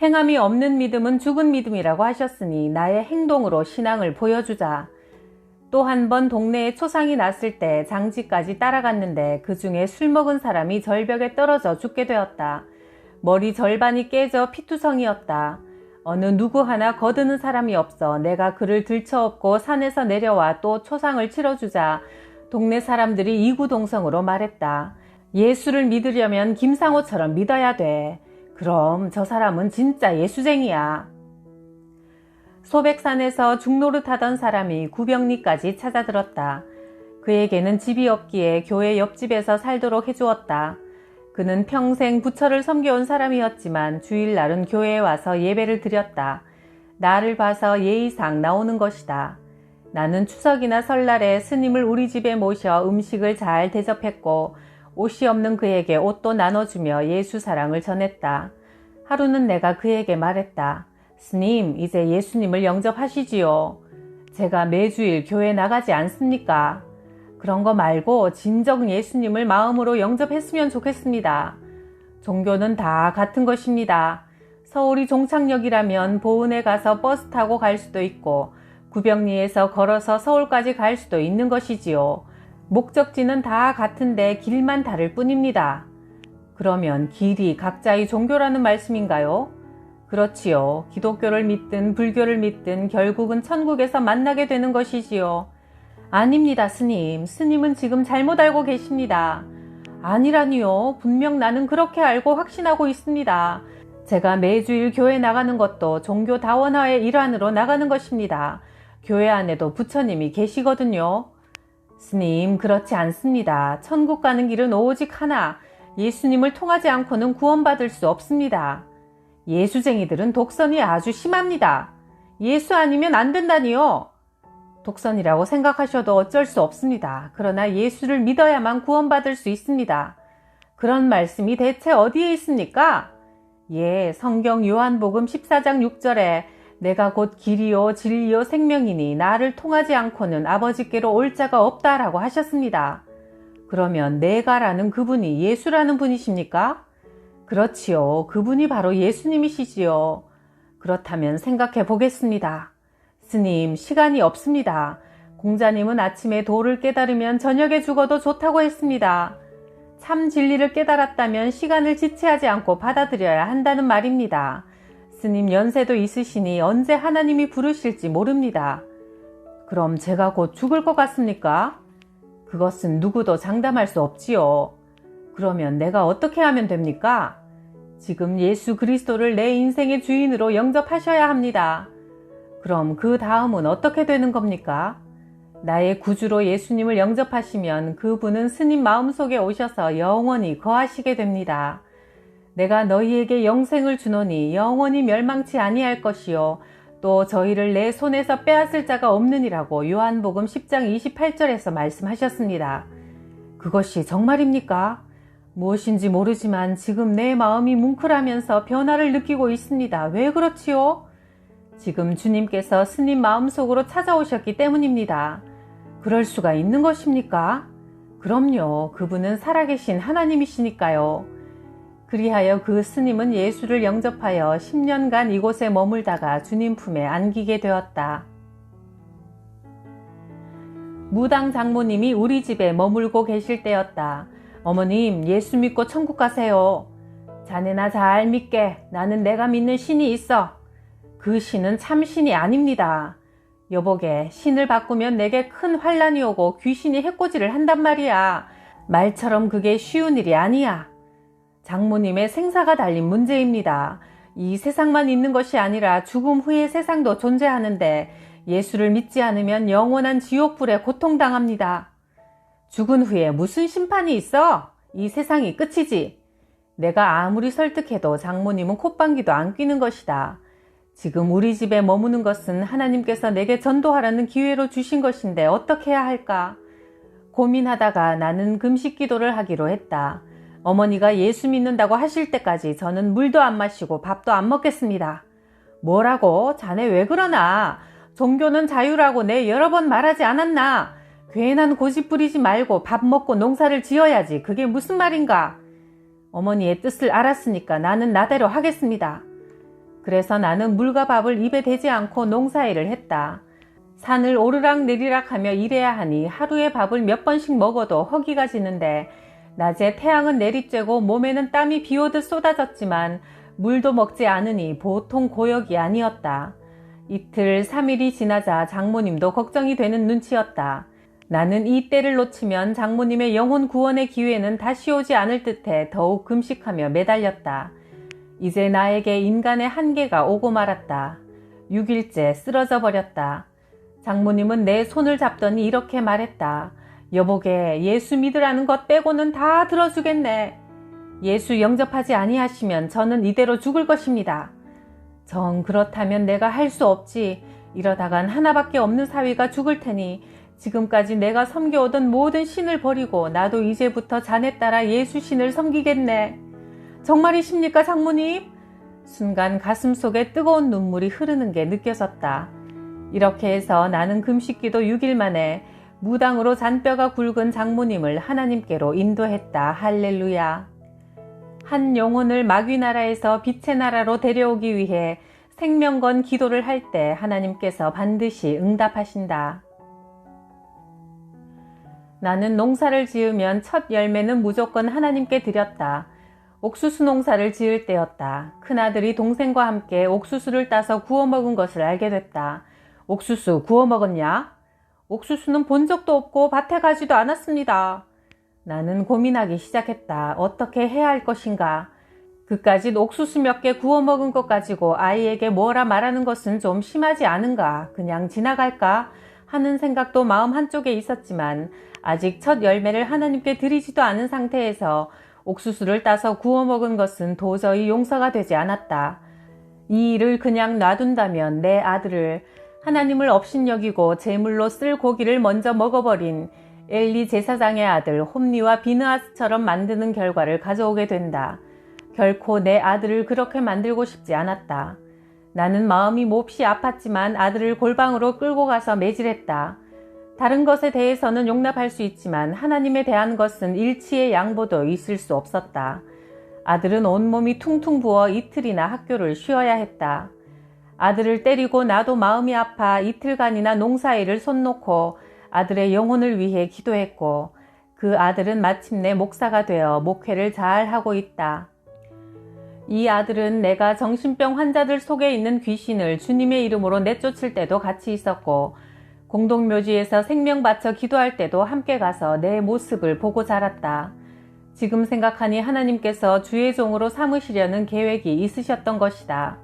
S1: 행함이 없는 믿음은 죽은 믿음이라고 하셨으니 나의 행동으로 신앙을 보여주자. 또 한 번 동네에 초상이 났을 때 장지까지 따라갔는데 그 중에 술 먹은 사람이 절벽에 떨어져 죽게 되었다. 머리 절반이 깨져 피투성이었다. 어느 누구 하나 거드는 사람이 없어 내가 그를 들쳐업고 산에서 내려와 또 초상을 치러주자 동네 사람들이 이구동성으로 말했다. 예수를 믿으려면 김상호처럼 믿어야 돼. 그럼 저 사람은 진짜 예수쟁이야. 소백산에서 중노릇하던 사람이 구병리까지 찾아들었다. 그에게는 집이 없기에 교회 옆집에서 살도록 해주었다. 그는 평생 부처를 섬겨온 사람이었지만 주일날은 교회에 와서 예배를 드렸다. 나를 봐서 예의상 나오는 것이다. 나는 추석이나 설날에 스님을 우리 집에 모셔 음식을 잘 대접했고 옷이 없는 그에게 옷도 나눠주며 예수 사랑을 전했다. 하루는 내가 그에게 말했다. 스님, 이제 예수님을 영접하시지요. 제가 매주일 교회 나가지 않습니까? 그런 거 말고 진정 예수님을 마음으로 영접했으면 좋겠습니다. 종교는 다 같은 것입니다. 서울이 종착역이라면 보은에 가서 버스 타고 갈 수도 있고 구병리에서 걸어서 서울까지 갈 수도 있는 것이지요. 목적지는 다 같은데 길만 다를 뿐입니다. 그러면 길이 각자의 종교라는 말씀인가요? 그렇지요. 기독교를 믿든 불교를 믿든 결국은 천국에서 만나게 되는 것이지요. 아닙니다, 스님. 스님은 지금 잘못 알고 계십니다. 아니라니요. 분명 나는 그렇게 알고 확신하고 있습니다. 제가 매주일 교회 나가는 것도 종교 다원화의 일환으로 나가는 것입니다. 교회 안에도 부처님이 계시거든요. 스님, 그렇지 않습니다. 천국 가는 길은 오직 하나, 예수님을 통하지 않고는 구원받을 수 없습니다. 예수쟁이들은 독선이 아주 심합니다. 예수 아니면 안 된다니요. 독선이라고 생각하셔도 어쩔 수 없습니다. 그러나 예수를 믿어야만 구원받을 수 있습니다. 그런 말씀이 대체 어디에 있습니까? 예, 성경 요한복음 14장 6절에 내가 곧 길이요 진리요 생명이니 나를 통하지 않고는 아버지께로 올 자가 없다라고 하셨습니다. 그러면 내가라는 그분이 예수라는 분이십니까? 그렇지요. 그분이 바로 예수님이시지요. 그렇다면 생각해 보겠습니다. 스님, 시간이 없습니다. 공자님은 아침에 도를 깨달으면 저녁에 죽어도 좋다고 했습니다. 참 진리를 깨달았다면 시간을 지체하지 않고 받아들여야 한다는 말입니다. 스님 연세도 있으시니 언제 하나님이 부르실지 모릅니다. 그럼 제가 곧 죽을 것 같습니까? 그것은 누구도 장담할 수 없지요. 그러면 내가 어떻게 하면 됩니까? 지금 예수 그리스도를 내 인생의 주인으로 영접하셔야 합니다. 그럼 그 다음은 어떻게 되는 겁니까? 나의 구주로 예수님을 영접하시면 그분은 스님 마음속에 오셔서 영원히 거하시게 됩니다. 내가 너희에게 영생을 주노니 영원히 멸망치 아니할 것이요 또 저희를 내 손에서 빼앗을 자가 없느니라고 요한복음 10장 28절에서 말씀하셨습니다. 그것이 정말입니까? 무엇인지 모르지만 지금 내 마음이 뭉클하면서 변화를 느끼고 있습니다. 왜 그렇지요? 지금 주님께서 스님 마음속으로 찾아오셨기 때문입니다. 그럴 수가 있는 것입니까? 그럼요. 그분은 살아계신 하나님이시니까요. 그리하여 그 스님은 예수를 영접하여 10년간 이곳에 머물다가 주님 품에 안기게 되었다. 무당 장모님이 우리 집에 머물고 계실 때였다. 어머님, 예수 믿고 천국 가세요. 자네나 잘 믿게. 나는 내가 믿는 신이 있어. 그 신은 참 신이 아닙니다. 여보게, 신을 바꾸면 내게 큰 환란이 오고 귀신이 해코지를 한단 말이야. 말처럼 그게 쉬운 일이 아니야. 장모님의 생사가 달린 문제입니다. 이 세상만 있는 것이 아니라 죽음 후의 세상도 존재하는데 예수를 믿지 않으면 영원한 지옥불에 고통당합니다. 죽은 후에 무슨 심판이 있어? 이 세상이 끝이지. 내가 아무리 설득해도 장모님은 콧방귀도 안 뀌는 것이다. 지금 우리 집에 머무는 것은 하나님께서 내게 전도하라는 기회로 주신 것인데 어떻게 해야 할까? 고민하다가 나는 금식 기도를 하기로 했다. 어머니가 예수 믿는다고 하실 때까지 저는 물도 안 마시고 밥도 안 먹겠습니다. 뭐라고? 자네 왜 그러나? 종교는 자유라고 내 여러 번 말하지 않았나? 괜한 고집 부리지 말고 밥 먹고 농사를 지어야지. 그게 무슨 말인가? 어머니의 뜻을 알았으니까 나는 나대로 하겠습니다. 그래서 나는 물과 밥을 입에 대지 않고 농사일을 했다. 산을 오르락 내리락 하며 일해야 하니 하루에 밥을 몇 번씩 먹어도 허기가 지는데 낮에 태양은 내리쬐고 몸에는 땀이 비오듯 쏟아졌지만 물도 먹지 않으니 보통 고역이 아니었다. 이틀 3일이 지나자 장모님도 걱정이 되는 눈치였다. 나는 이 때를 놓치면 장모님의 영혼 구원의 기회는 다시 오지 않을 듯해 더욱 금식하며 매달렸다. 이제 나에게 인간의 한계가 오고 말았다. 6일째 쓰러져 버렸다. 장모님은 내 손을 잡더니 이렇게 말했다. 여보게, 예수 믿으라는 것 빼고는 다 들어주겠네. 예수 영접하지 아니하시면 저는 이대로 죽을 것입니다. 정 그렇다면 내가 할 수 없지. 이러다간 하나밖에 없는 사위가 죽을 테니 지금까지 내가 섬겨오던 모든 신을 버리고 나도 이제부터 자네 따라 예수 신을 섬기겠네. 정말이십니까, 장모님? 순간 가슴 속에 뜨거운 눈물이 흐르는 게 느껴졌다. 이렇게 해서 나는 금식기도 6일 만에 무당으로 잔뼈가 굵은 장모님을 하나님께로 인도했다. 할렐루야. 한 영혼을 마귀 나라에서 빛의 나라로 데려오기 위해 생명건 기도를 할 때 하나님께서 반드시 응답하신다. 나는 농사를 지으면 첫 열매는 무조건 하나님께 드렸다. 옥수수 농사를 지을 때였다. 큰아들이 동생과 함께 옥수수를 따서 구워 먹은 것을 알게 됐다. 옥수수 구워 먹었냐? 옥수수는 본 적도 없고 밭에 가지도 않았습니다. 나는 고민하기 시작했다. 어떻게 해야 할 것인가? 그까짓 옥수수 몇 개 구워 먹은 것 가지고 아이에게 뭐라 말하는 것은 좀 심하지 않은가? 그냥 지나갈까? 하는 생각도 마음 한쪽에 있었지만 아직 첫 열매를 하나님께 드리지도 않은 상태에서 옥수수를 따서 구워 먹은 것은 도저히 용서가 되지 않았다. 이 일을 그냥 놔둔다면 내 아들을 하나님을 업신여기고 제물로 쓸 고기를 먼저 먹어버린 엘리 제사장의 아들 홈리와 비느하스처럼 만드는 결과를 가져오게 된다. 결코 내 아들을 그렇게 만들고 싶지 않았다. 나는 마음이 몹시 아팠지만 아들을 골방으로 끌고 가서 매질했다. 다른 것에 대해서는 용납할 수 있지만 하나님에 대한 것은 일치의 양보도 있을 수 없었다. 아들은 온몸이 퉁퉁 부어 이틀이나 학교를 쉬어야 했다. 아들을 때리고 나도 마음이 아파 이틀간이나 농사일을 손 놓고 아들의 영혼을 위해 기도했고 그 아들은 마침내 목사가 되어 목회를 잘 하고 있다. 이 아들은 내가 정신병 환자들 속에 있는 귀신을 주님의 이름으로 내쫓을 때도 같이 있었고 공동묘지에서 생명 바쳐 기도할 때도 함께 가서 내 모습을 보고 자랐다. 지금 생각하니 하나님께서 주의 종으로 삼으시려는 계획이 있으셨던 것이다.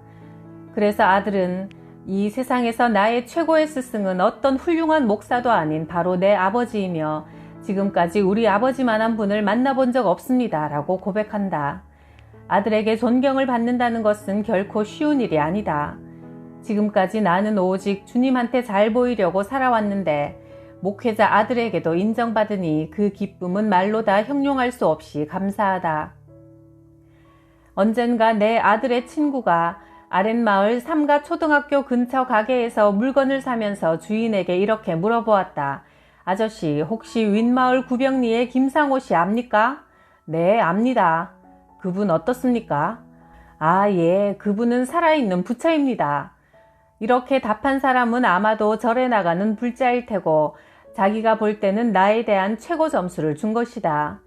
S1: 그래서 아들은 이 세상에서 나의 최고의 스승은 어떤 훌륭한 목사도 아닌 바로 내 아버지이며 지금까지 우리 아버지만한 분을 만나본 적 없습니다. 라고 고백한다. 아들에게 존경을 받는다는 것은 결코 쉬운 일이 아니다. 지금까지 나는 오직 주님한테 잘 보이려고 살아왔는데 목회자 아들에게도 인정받으니 그 기쁨은 말로 다 형용할 수 없이 감사하다. 언젠가 내 아들의 친구가 아랫마을 삼가 초등학교 근처 가게에서 물건을 사면서 주인에게 이렇게 물어보았다. 아저씨, 혹시 윗마을 구병리의 김상호 씨 압니까? 네, 압니다. 그분 어떻습니까? 아, 예, 그분은 살아있는 부처입니다. 이렇게 답한 사람은 아마도 절에 나가는 불자일 테고 자기가 볼 때는 나에 대한 최고 점수를 준 것이다.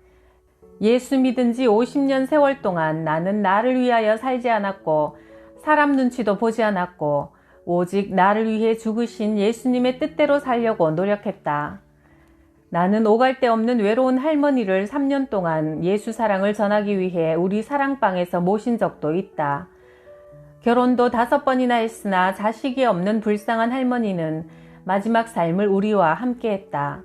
S1: 예수 믿은 지 50년 세월 동안 나는 나를 위하여 살지 않았고 사람 눈치도 보지 않았고 오직 나를 위해 죽으신 예수님의 뜻대로 살려고 노력했다. 나는 오갈 데 없는 외로운 할머니를 3년 동안 예수 사랑을 전하기 위해 우리 사랑방에서 모신 적도 있다. 결혼도 5번이나 했으나 자식이 없는 불쌍한 할머니는 마지막 삶을 우리와 함께했다.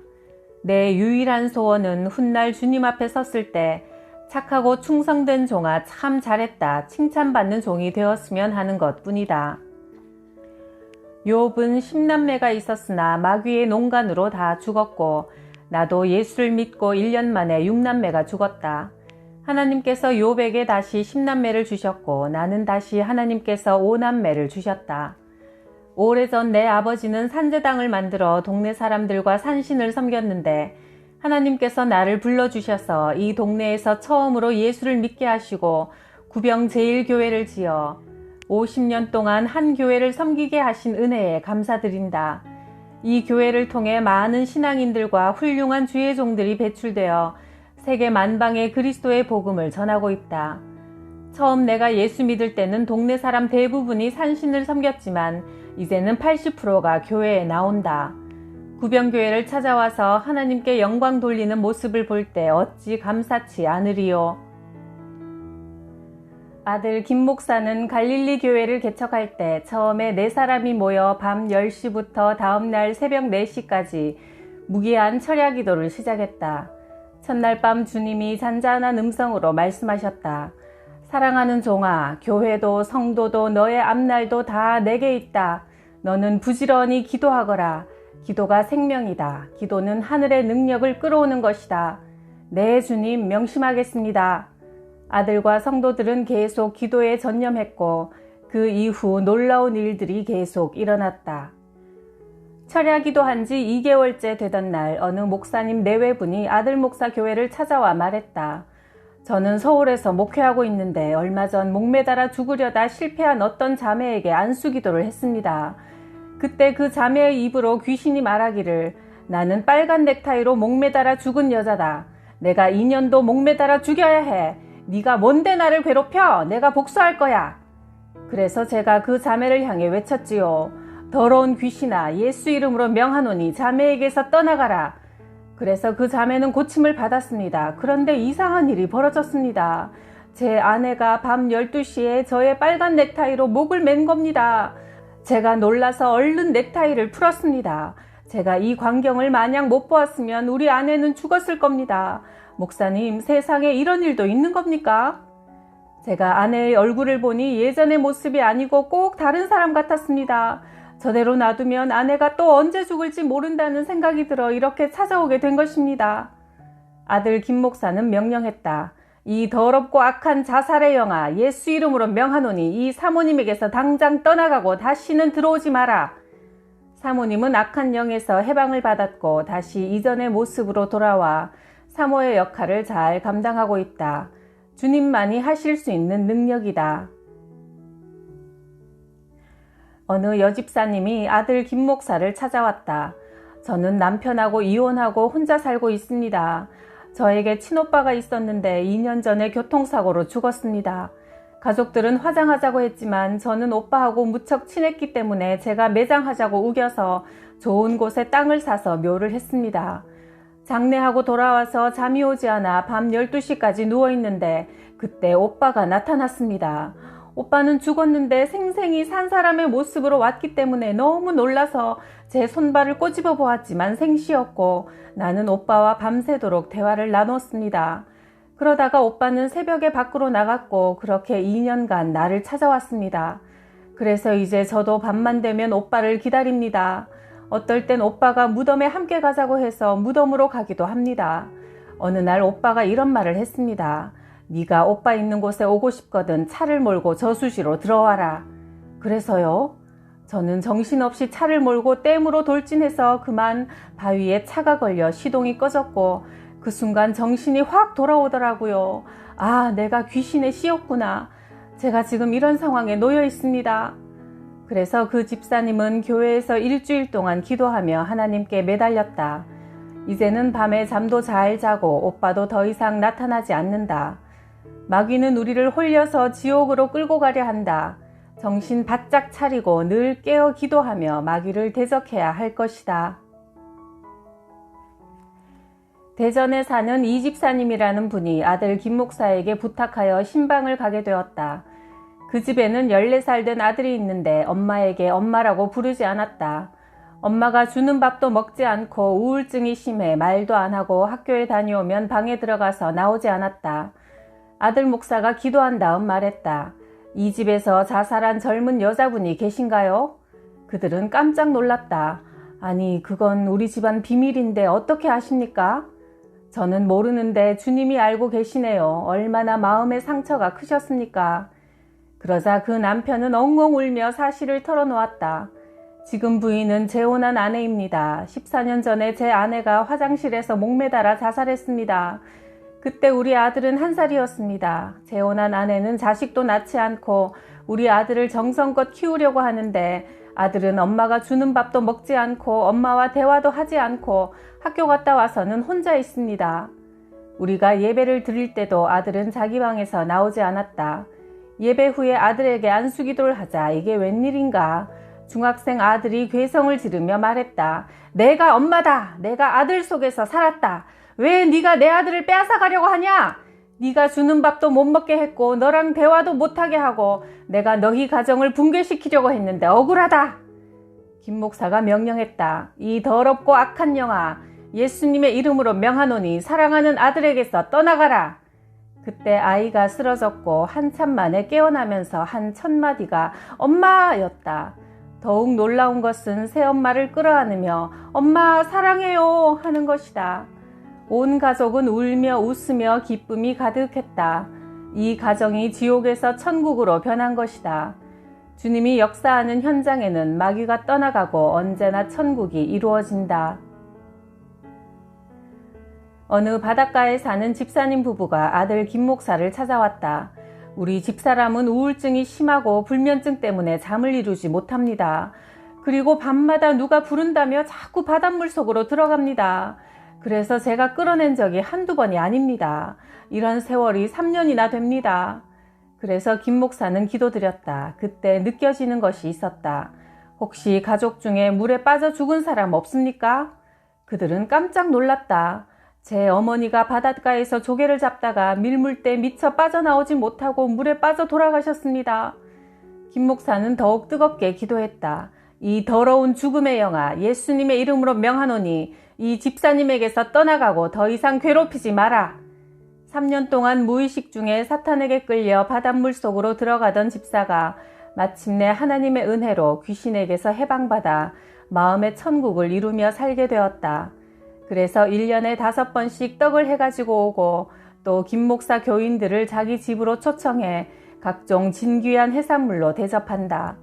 S1: 내 유일한 소원은 훗날 주님 앞에 섰을 때 착하고 충성된 종아 참 잘했다 칭찬받는 종이 되었으면 하는 것뿐이다. 욥은 10남매가 있었으나 마귀의 농간으로 다 죽었고 나도 예수를 믿고 1년 만에 6남매가 죽었다. 하나님께서 욥에게 다시 10남매를 주셨고 나는 다시 하나님께서 5남매를 주셨다. 오래전 내 아버지는 산제당을 만들어 동네 사람들과 산신을 섬겼는데 하나님께서 나를 불러주셔서 이 동네에서 처음으로 예수를 믿게 하시고 구병 제1교회를 지어 50년 동안 한 교회를 섬기게 하신 은혜에 감사드린다. 이 교회를 통해 많은 신앙인들과 훌륭한 주의 종들이 배출되어 세계 만방에 그리스도의 복음을 전하고 있다. 처음 내가 예수 믿을 때는 동네 사람 대부분이 산신을 섬겼지만 이제는 80%가 교회에 나온다. 구병교회를 찾아와서 하나님께 영광 돌리는 모습을 볼 때 어찌 감사치 않으리요. 아들 김 목사는 갈릴리 교회를 개척할 때 처음에 4사람이 모여 밤 10시부터 다음날 새벽 4시까지 무기한 철야 기도를 시작했다. 첫날 밤 주님이 잔잔한 음성으로 말씀하셨다. 사랑하는 종아, 교회도 성도도 너의 앞날도 다 내게 있다. 너는 부지런히 기도하거라. 기도가 생명이다. 기도는 하늘의 능력을 끌어오는 것이다. 네, 주님 명심하겠습니다. 아들과 성도들은 계속 기도에 전념했고 그 이후 놀라운 일들이 계속 일어났다. 철야 기도한 지 2개월째 되던 날 어느 목사님 내외분이 아들 목사 교회를 찾아와 말했다. 저는 서울에서 목회하고 있는데 얼마 전 목매달아 죽으려다 실패한 어떤 자매에게 안수기도를 했습니다. 그때 그 자매의 입으로 귀신이 말하기를 나는 빨간 넥타이로 목매달아 죽은 여자다. 내가 2년도 목매달아 죽여야 해. 네가 뭔데 나를 괴롭혀? 내가 복수할 거야. 그래서 제가 그 자매를 향해 외쳤지요. 더러운 귀신아, 예수 이름으로 명하노니 자매에게서 떠나가라. 그래서 그 자매는 고침을 받았습니다. 그런데 이상한 일이 벌어졌습니다. 제 아내가 밤 12시에 저의 빨간 넥타이로 목을 맨 겁니다. 제가 놀라서 얼른 넥타이를 풀었습니다. 제가 이 광경을 마냥 못 보았으면 우리 아내는 죽었을 겁니다. 목사님, 세상에 이런 일도 있는 겁니까? 제가 아내의 얼굴을 보니 예전의 모습이 아니고 꼭 다른 사람 같았습니다. 저대로 놔두면 아내가 또 언제 죽을지 모른다는 생각이 들어 이렇게 찾아오게 된 것입니다. 아들 김 목사는 명령했다. 이 더럽고 악한 자살의 영아 예수 이름으로 명하노니 이 사모님에게서 당장 떠나가고 다시는 들어오지 마라. 사모님은 악한 영에서 해방을 받았고 다시 이전의 모습으로 돌아와 사모의 역할을 잘 감당하고 있다. 주님만이 하실 수 있는 능력이다. 어느 여집사님이 아들 김 목사를 찾아왔다. 저는 남편하고 이혼하고 혼자 살고 있습니다. 저에게 친오빠가 있었는데 2년 전에 교통사고로 죽었습니다. 가족들은 화장하자고 했지만 저는 오빠하고 무척 친했기 때문에 제가 매장하자고 우겨서 좋은 곳에 땅을 사서 묘를 했습니다. 장례하고 돌아와서 잠이 오지 않아 밤 12시까지 누워있는데 그때 오빠가 나타났습니다. 오빠는 죽었는데 생생히 산 사람의 모습으로 왔기 때문에 너무 놀라서 제 손발을 꼬집어 보았지만 생시였고 나는 오빠와 밤새도록 대화를 나눴습니다. 그러다가 오빠는 새벽에 밖으로 나갔고 그렇게 2년간 나를 찾아왔습니다. 그래서 이제 저도 밤만 되면 오빠를 기다립니다. 어떨 땐 오빠가 무덤에 함께 가자고 해서 무덤으로 가기도 합니다. 어느 날 오빠가 이런 말을 했습니다. 네가 오빠 있는 곳에 오고 싶거든 차를 몰고 저수지로 들어와라. 그래서요? 저는 정신없이 차를 몰고 댐으로 돌진해서 그만 바위에 차가 걸려 시동이 꺼졌고 그 순간 정신이 확 돌아오더라고요. 아, 내가 귀신의 씨였구나. 제가 지금 이런 상황에 놓여 있습니다. 그래서 그 집사님은 교회에서 일주일 동안 기도하며 하나님께 매달렸다. 이제는 밤에 잠도 잘 자고 오빠도 더 이상 나타나지 않는다. 마귀는 우리를 홀려서 지옥으로 끌고 가려 한다. 정신 바짝 차리고 늘 깨어 기도하며 마귀를 대적해야 할 것이다. 대전에 사는 이 집사님이라는 분이 아들 김 목사에게 부탁하여 신방을 가게 되었다. 그 집에는 14살 된 아들이 있는데 엄마에게 엄마라고 부르지 않았다. 엄마가 주는 밥도 먹지 않고 우울증이 심해 말도 안 하고 학교에 다녀오면 방에 들어가서 나오지 않았다. 아들 목사가 기도한 다음 말했다. 이 집에서 자살한 젊은 여자분이 계신가요? 그들은 깜짝 놀랐다. 아니, 그건 우리 집안 비밀인데 어떻게 아십니까? 저는 모르는데 주님이 알고 계시네요. 얼마나 마음의 상처가 크셨습니까? 그러자 그 남편은 엉엉 울며 사실을 털어놓았다. 지금 부인은 재혼한 아내입니다. 14년 전에 제 아내가 화장실에서 목매달아 자살했습니다. 그때 우리 아들은 1살이었습니다. 재혼한 아내는 자식도 낳지 않고 우리 아들을 정성껏 키우려고 하는데 아들은 엄마가 주는 밥도 먹지 않고 엄마와 대화도 하지 않고 학교 갔다 와서는 혼자 있습니다. 우리가 예배를 드릴 때도 아들은 자기 방에서 나오지 않았다. 예배 후에 아들에게 안수기도를 하자 이게 웬일인가? 중학생 아들이 괴성을 지르며 말했다. 내가 엄마다. 내가 아들 속에서 살았다. 왜 네가 내 아들을 빼앗아가려고 하냐? 네가 주는 밥도 못 먹게 했고 너랑 대화도 못하게 하고 내가 너희 가정을 붕괴시키려고 했는데 억울하다. 김 목사가 명령했다. 이 더럽고 악한 영아, 예수님의 이름으로 명하노니 사랑하는 아들에게서 떠나가라. 그때 아이가 쓰러졌고 한참 만에 깨어나면서 한 첫마디가 엄마였다. 더욱 놀라운 것은 새엄마를 끌어안으며 엄마 사랑해요 하는 것이다. 온 가족은 울며 웃으며 기쁨이 가득했다. 이 가정이 지옥에서 천국으로 변한 것이다. 주님이 역사하는 현장에는 마귀가 떠나가고 언제나 천국이 이루어진다. 어느 바닷가에 사는 집사님 부부가 아들 김 목사를 찾아왔다. 우리 집사람은 우울증이 심하고 불면증 때문에 잠을 이루지 못합니다. 그리고 밤마다 누가 부른다며 자꾸 바닷물 속으로 들어갑니다. 그래서 제가 끌어낸 적이 한두 번이 아닙니다. 이런 세월이 3년이나 됩니다. 그래서 김 목사는 기도드렸다. 그때 느껴지는 것이 있었다. 혹시 가족 중에 물에 빠져 죽은 사람 없습니까? 그들은 깜짝 놀랐다. 제 어머니가 바닷가에서 조개를 잡다가 밀물때 미쳐 빠져나오지 못하고 물에 빠져 돌아가셨습니다. 김 목사는 더욱 뜨겁게 기도했다. 이 더러운 죽음의 영아, 예수님의 이름으로 명하노니 이 집사님에게서 떠나가고 더 이상 괴롭히지 마라. 3년 동안 무의식 중에 사탄에게 끌려 바닷물 속으로 들어가던 집사가 마침내 하나님의 은혜로 귀신에게서 해방받아 마음의 천국을 이루며 살게 되었다. 그래서 1년에 5번씩 떡을 해가지고 오고 또 김 목사 교인들을 자기 집으로 초청해 각종 진귀한 해산물로 대접한다.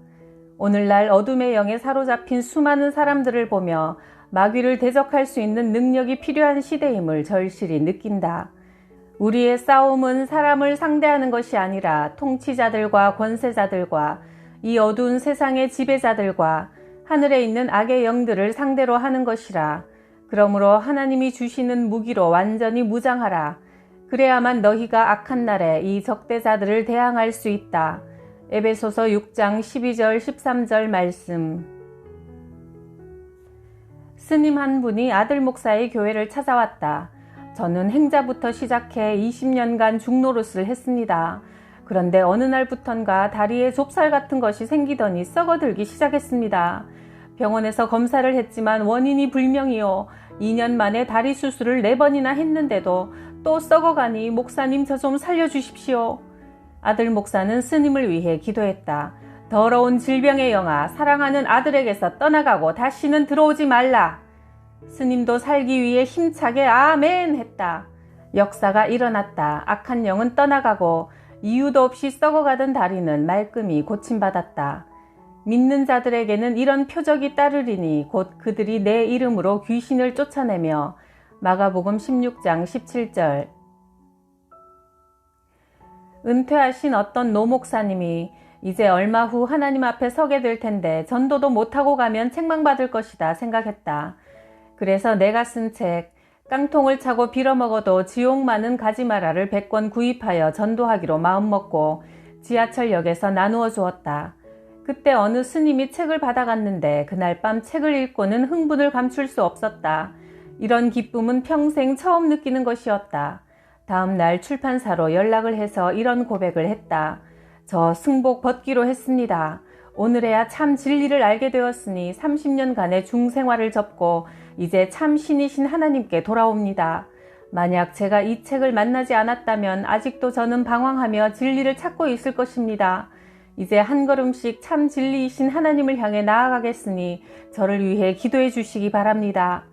S1: 오늘날 어둠의 영에 사로잡힌 수많은 사람들을 보며 마귀를 대적할 수 있는 능력이 필요한 시대임을 절실히 느낀다. 우리의 싸움은 사람을 상대하는 것이 아니라 통치자들과 권세자들과 이 어두운 세상의 지배자들과 하늘에 있는 악의 영들을 상대로 하는 것이라. 그러므로 하나님이 주시는 무기로 완전히 무장하라. 그래야만 너희가 악한 날에 이 적대자들을 대항할 수 있다. 에베소서 6장 12절 13절 말씀. 스님 한 분이 아들 목사의 교회를 찾아왔다. 저는 행자부터 시작해 20년간 중노릇을 했습니다. 그런데 어느 날부턴가 다리에 좁쌀 같은 것이 생기더니 썩어들기 시작했습니다. 병원에서 검사를 했지만 원인이 불명이요. 2년 만에 다리 수술을 4번이나 했는데도 또 썩어가니 목사님 저 좀 살려주십시오. 아들 목사는 스님을 위해 기도했다. 더러운 질병의 영아, 사랑하는 아들에게서 떠나가고 다시는 들어오지 말라. 스님도 살기 위해 힘차게 아멘 했다. 역사가 일어났다. 악한 영은 떠나가고 이유도 없이 썩어가던 다리는 말끔히 고침받았다. 믿는 자들에게는 이런 표적이 따르리니 곧 그들이 내 이름으로 귀신을 쫓아내며 마가복음 16장 17절. 은퇴하신 어떤 노 목사님이 이제 얼마 후 하나님 앞에 서게 될 텐데 전도도 못하고 가면 책망받을 것이다 생각했다. 그래서 내가 쓴 책 깡통을 차고 빌어먹어도 지옥만은 가지 마라를 100권 구입하여 전도하기로 마음먹고 지하철역에서 나누어 주었다. 그때 어느 스님이 책을 받아갔는데 그날 밤 책을 읽고는 흥분을 감출 수 없었다. 이런 기쁨은 평생 처음 느끼는 것이었다. 다음 날 출판사로 연락을 해서 이런 고백을 했다. 저 승복 벗기로 했습니다. 오늘에야 참 진리를 알게 되었으니 30년간의 중생활을 접고 이제 참 신이신 하나님께 돌아옵니다. 만약 제가 이 책을 만나지 않았다면 아직도 저는 방황하며 진리를 찾고 있을 것입니다. 이제 한 걸음씩 참 진리이신 하나님을 향해 나아가겠으니 저를 위해 기도해 주시기 바랍니다.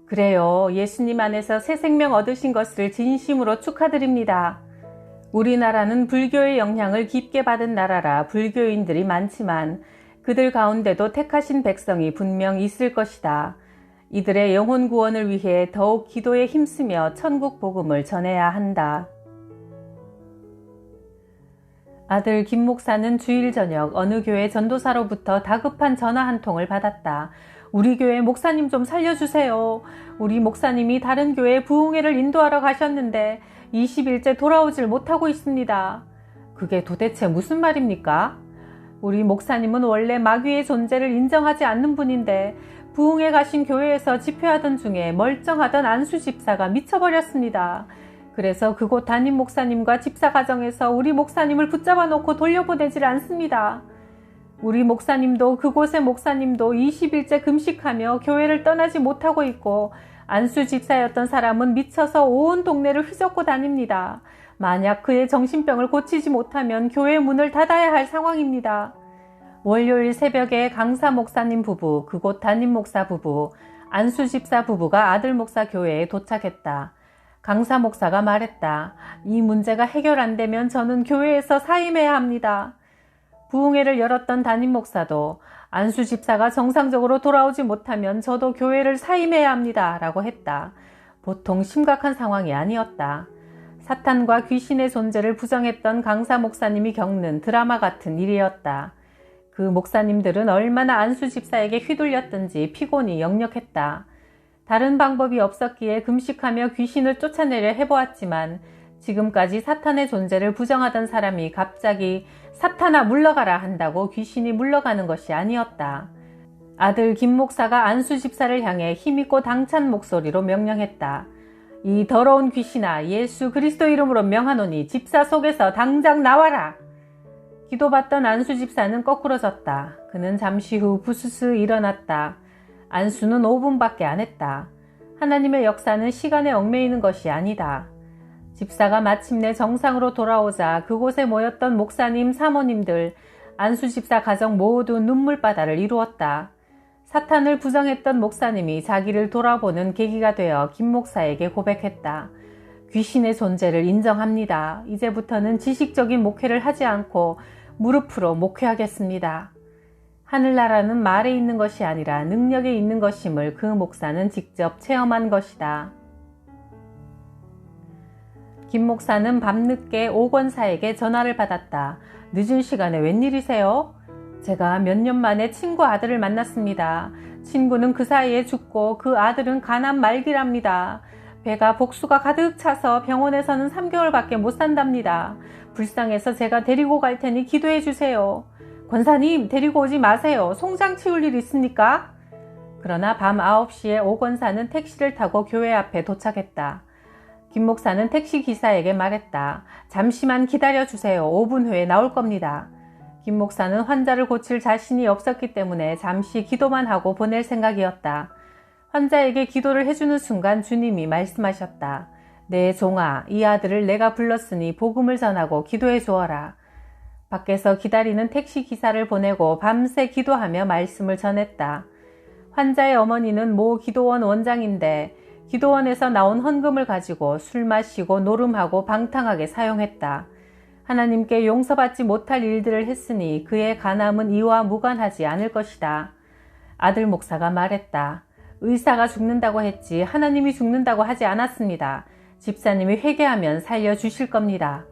S1: 그래요. 예수님 안에서 새 생명 얻으신 것을 진심으로 축하드립니다. 우리나라는 불교의 영향을 깊게 받은 나라라 불교인들이 많지만 그들 가운데도 택하신 백성이 분명 있을 것이다. 이들의 영혼 구원을 위해 더욱 기도에 힘쓰며 천국 복음을 전해야 한다. 아들 김 목사는 주일 저녁 어느 교회 전도사로부터 다급한 전화 한 통을 받았다. 우리 교회 목사님 좀 살려주세요. 우리 목사님이 다른 교회 부흥회를 인도하러 가셨는데 20일째 돌아오질 못하고 있습니다. 그게 도대체 무슨 말입니까? 우리 목사님은 원래 마귀의 존재를 인정하지 않는 분인데 부흥회 가신 교회에서 집회하던 중에 멀쩡하던 안수 집사가 미쳐버렸습니다. 그래서 그곳 담임 목사님과 집사 가정에서 우리 목사님을 붙잡아 놓고 돌려보내질 않습니다. 우리 목사님도 그곳의 목사님도 20일째 금식하며 교회를 떠나지 못하고 있고 안수 집사였던 사람은 미쳐서 온 동네를 휘젓고 다닙니다. 만약 그의 정신병을 고치지 못하면 교회 문을 닫아야 할 상황입니다. 월요일 새벽에 강사 목사님 부부, 그곳 담임 목사 부부, 안수 집사 부부가 아들 목사 교회에 도착했다. 강사 목사가 말했다. 이 문제가 해결 안 되면 저는 교회에서 사임해야 합니다. 부흥회를 열었던 담임 목사도 안수 집사가 정상적으로 돌아오지 못하면 저도 교회를 사임해야 합니다. 라고 했다. 보통 심각한 상황이 아니었다. 사탄과 귀신의 존재를 부정했던 강사 목사님이 겪는 드라마 같은 일이었다. 그 목사님들은 얼마나 안수 집사에게 휘둘렸던지 피곤이 역력했다. 다른 방법이 없었기에 금식하며 귀신을 쫓아내려 해보았지만 지금까지 사탄의 존재를 부정하던 사람이 갑자기 사탄아 물러가라 한다고 귀신이 물러가는 것이 아니었다. 아들 김 목사가 안수 집사를 향해 힘있고 당찬 목소리로 명령했다. 이 더러운 귀신아, 예수 그리스도 이름으로 명하노니 집사 속에서 당장 나와라. 기도받던 안수 집사는 거꾸러졌다. 그는 잠시 후 부스스 일어났다. 안수는 5분밖에 안 했다. 하나님의 역사는 시간에 얽매이는 것이 아니다. 집사가 마침내 정상으로 돌아오자 그곳에 모였던 목사님, 사모님들, 안수 집사 가정 모두 눈물바다를 이루었다. 사탄을 부정했던 목사님이 자기를 돌아보는 계기가 되어 김 목사에게 고백했다. 귀신의 존재를 인정합니다. 이제부터는 지식적인 목회를 하지 않고 무릎으로 목회하겠습니다. 하늘나라는 말에 있는 것이 아니라 능력에 있는 것임을 그 목사는 직접 체험한 것이다. 김 목사는 밤늦게 오 권사에게 전화를 받았다. 늦은 시간에 웬일이세요? 제가 몇 년 만에 친구 아들을 만났습니다. 친구는 그 사이에 죽고 그 아들은 가난 말기랍니다. 배가 복수가 가득 차서 병원에서는 3개월밖에 못 산답니다. 불쌍해서 제가 데리고 갈 테니 기도해 주세요. 권사님, 데리고 오지 마세요. 송장 치울 일 있습니까? 그러나 밤 9시에 오 권사는 택시를 타고 교회 앞에 도착했다. 김 목사는 택시 기사에게 말했다. 잠시만 기다려 주세요. 5분 후에 나올 겁니다. 김 목사는 환자를 고칠 자신이 없었기 때문에 잠시 기도만 하고 보낼 생각이었다. 환자에게 기도를 해주는 순간 주님이 말씀하셨다. 내 종아, 이 아들을 내가 불렀으니 복음을 전하고 기도해 주어라. 밖에서 기다리는 택시 기사를 보내고 밤새 기도하며 말씀을 전했다. 환자의 어머니는 모 기도원 원장인데 기도원에서 나온 헌금을 가지고 술 마시고 노름하고 방탕하게 사용했다. 하나님께 용서받지 못할 일들을 했으니 그의 간암은 이와 무관하지 않을 것이다. 아들 목사가 말했다. 의사가 죽는다고 했지 하나님이 죽는다고 하지 않았습니다. 집사님이 회개하면 살려주실 겁니다.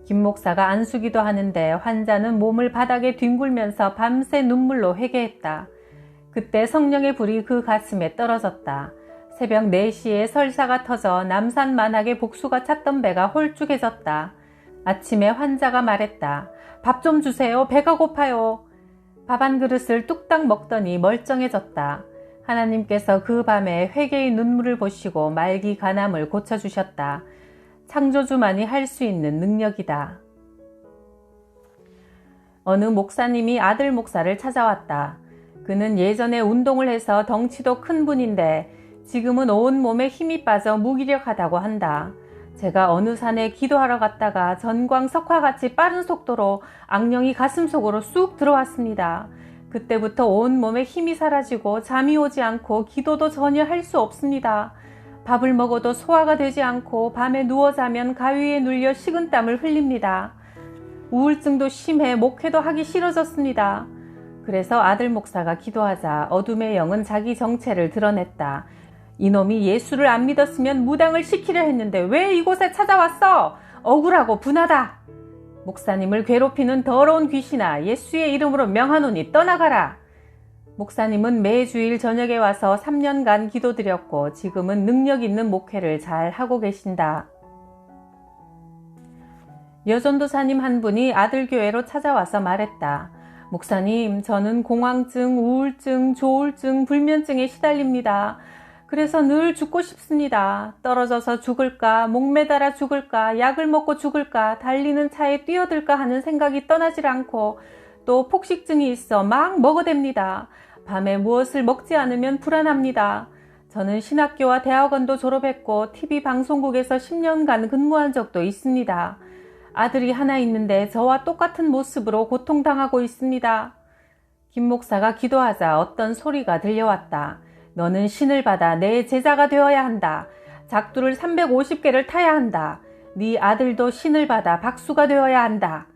S1: 김 목사가 안수기도 하는데 환자는 몸을 바닥에 뒹굴면서 밤새 눈물로 회개했다. 그때 성령의 불이 그 가슴에 떨어졌다. 새벽 4시에 설사가 터져 남산만하게 복수가 찼던 배가 홀쭉해졌다. 아침에 환자가 말했다. 밥 좀 주세요. 배가 고파요. 밥 한 그릇을 뚝딱 먹더니 멀쩡해졌다. 하나님께서 그 밤에 회개의 눈물을 보시고 말기 간암을 고쳐주셨다. 창조주만이 할 수 있는 능력이다. 어느 목사님이 아들 목사를 찾아왔다. 그는 예전에 운동을 해서 덩치도 큰 분인데 지금은 온몸에 힘이 빠져 무기력하다고 한다. 제가 어느 산에 기도하러 갔다가 전광석화같이 빠른 속도로 악령이 가슴속으로 쑥 들어왔습니다. 그때부터 온몸에 힘이 사라지고 잠이 오지 않고 기도도 전혀 할 수 없습니다. 밥을 먹어도 소화가 되지 않고 밤에 누워 자면 가위에 눌려 식은땀을 흘립니다. 우울증도 심해 목회도 하기 싫어졌습니다. 그래서 아들 목사가 기도하자 어둠의 영은 자기 정체를 드러냈다. 이놈이 예수를 안 믿었으면 무당을 시키려 했는데 왜 이곳에 찾아왔어? 억울하고 분하다. 목사님을 괴롭히는 더러운 귀신아, 예수의 이름으로 명하노니 떠나가라. 목사님은 매주일 저녁에 와서 3년간 기도드렸고 지금은 능력 있는 목회를 잘 하고 계신다. 여전도사님 한 분이 아들 교회로 찾아와서 말했다. 목사님, 저는 공황증, 우울증, 조울증, 불면증에 시달립니다. 그래서 늘 죽고 싶습니다. 떨어져서 죽을까, 목매달아 죽을까, 약을 먹고 죽을까, 달리는 차에 뛰어들까 하는 생각이 떠나질 않고 또 폭식증이 있어 막 먹어댑니다. 밤에 무엇을 먹지 않으면 불안합니다. 저는 신학교와 대학원도 졸업했고 TV 방송국에서 10년간 근무한 적도 있습니다. 아들이 하나 있는데 저와 똑같은 모습으로 고통당하고 있습니다. 김 목사가 기도하자 어떤 소리가 들려왔다. 너는 신을 받아 내 제자가 되어야 한다. 작두를 350개를 타야 한다. 네 아들도 신을 받아 박수가 되어야 한다.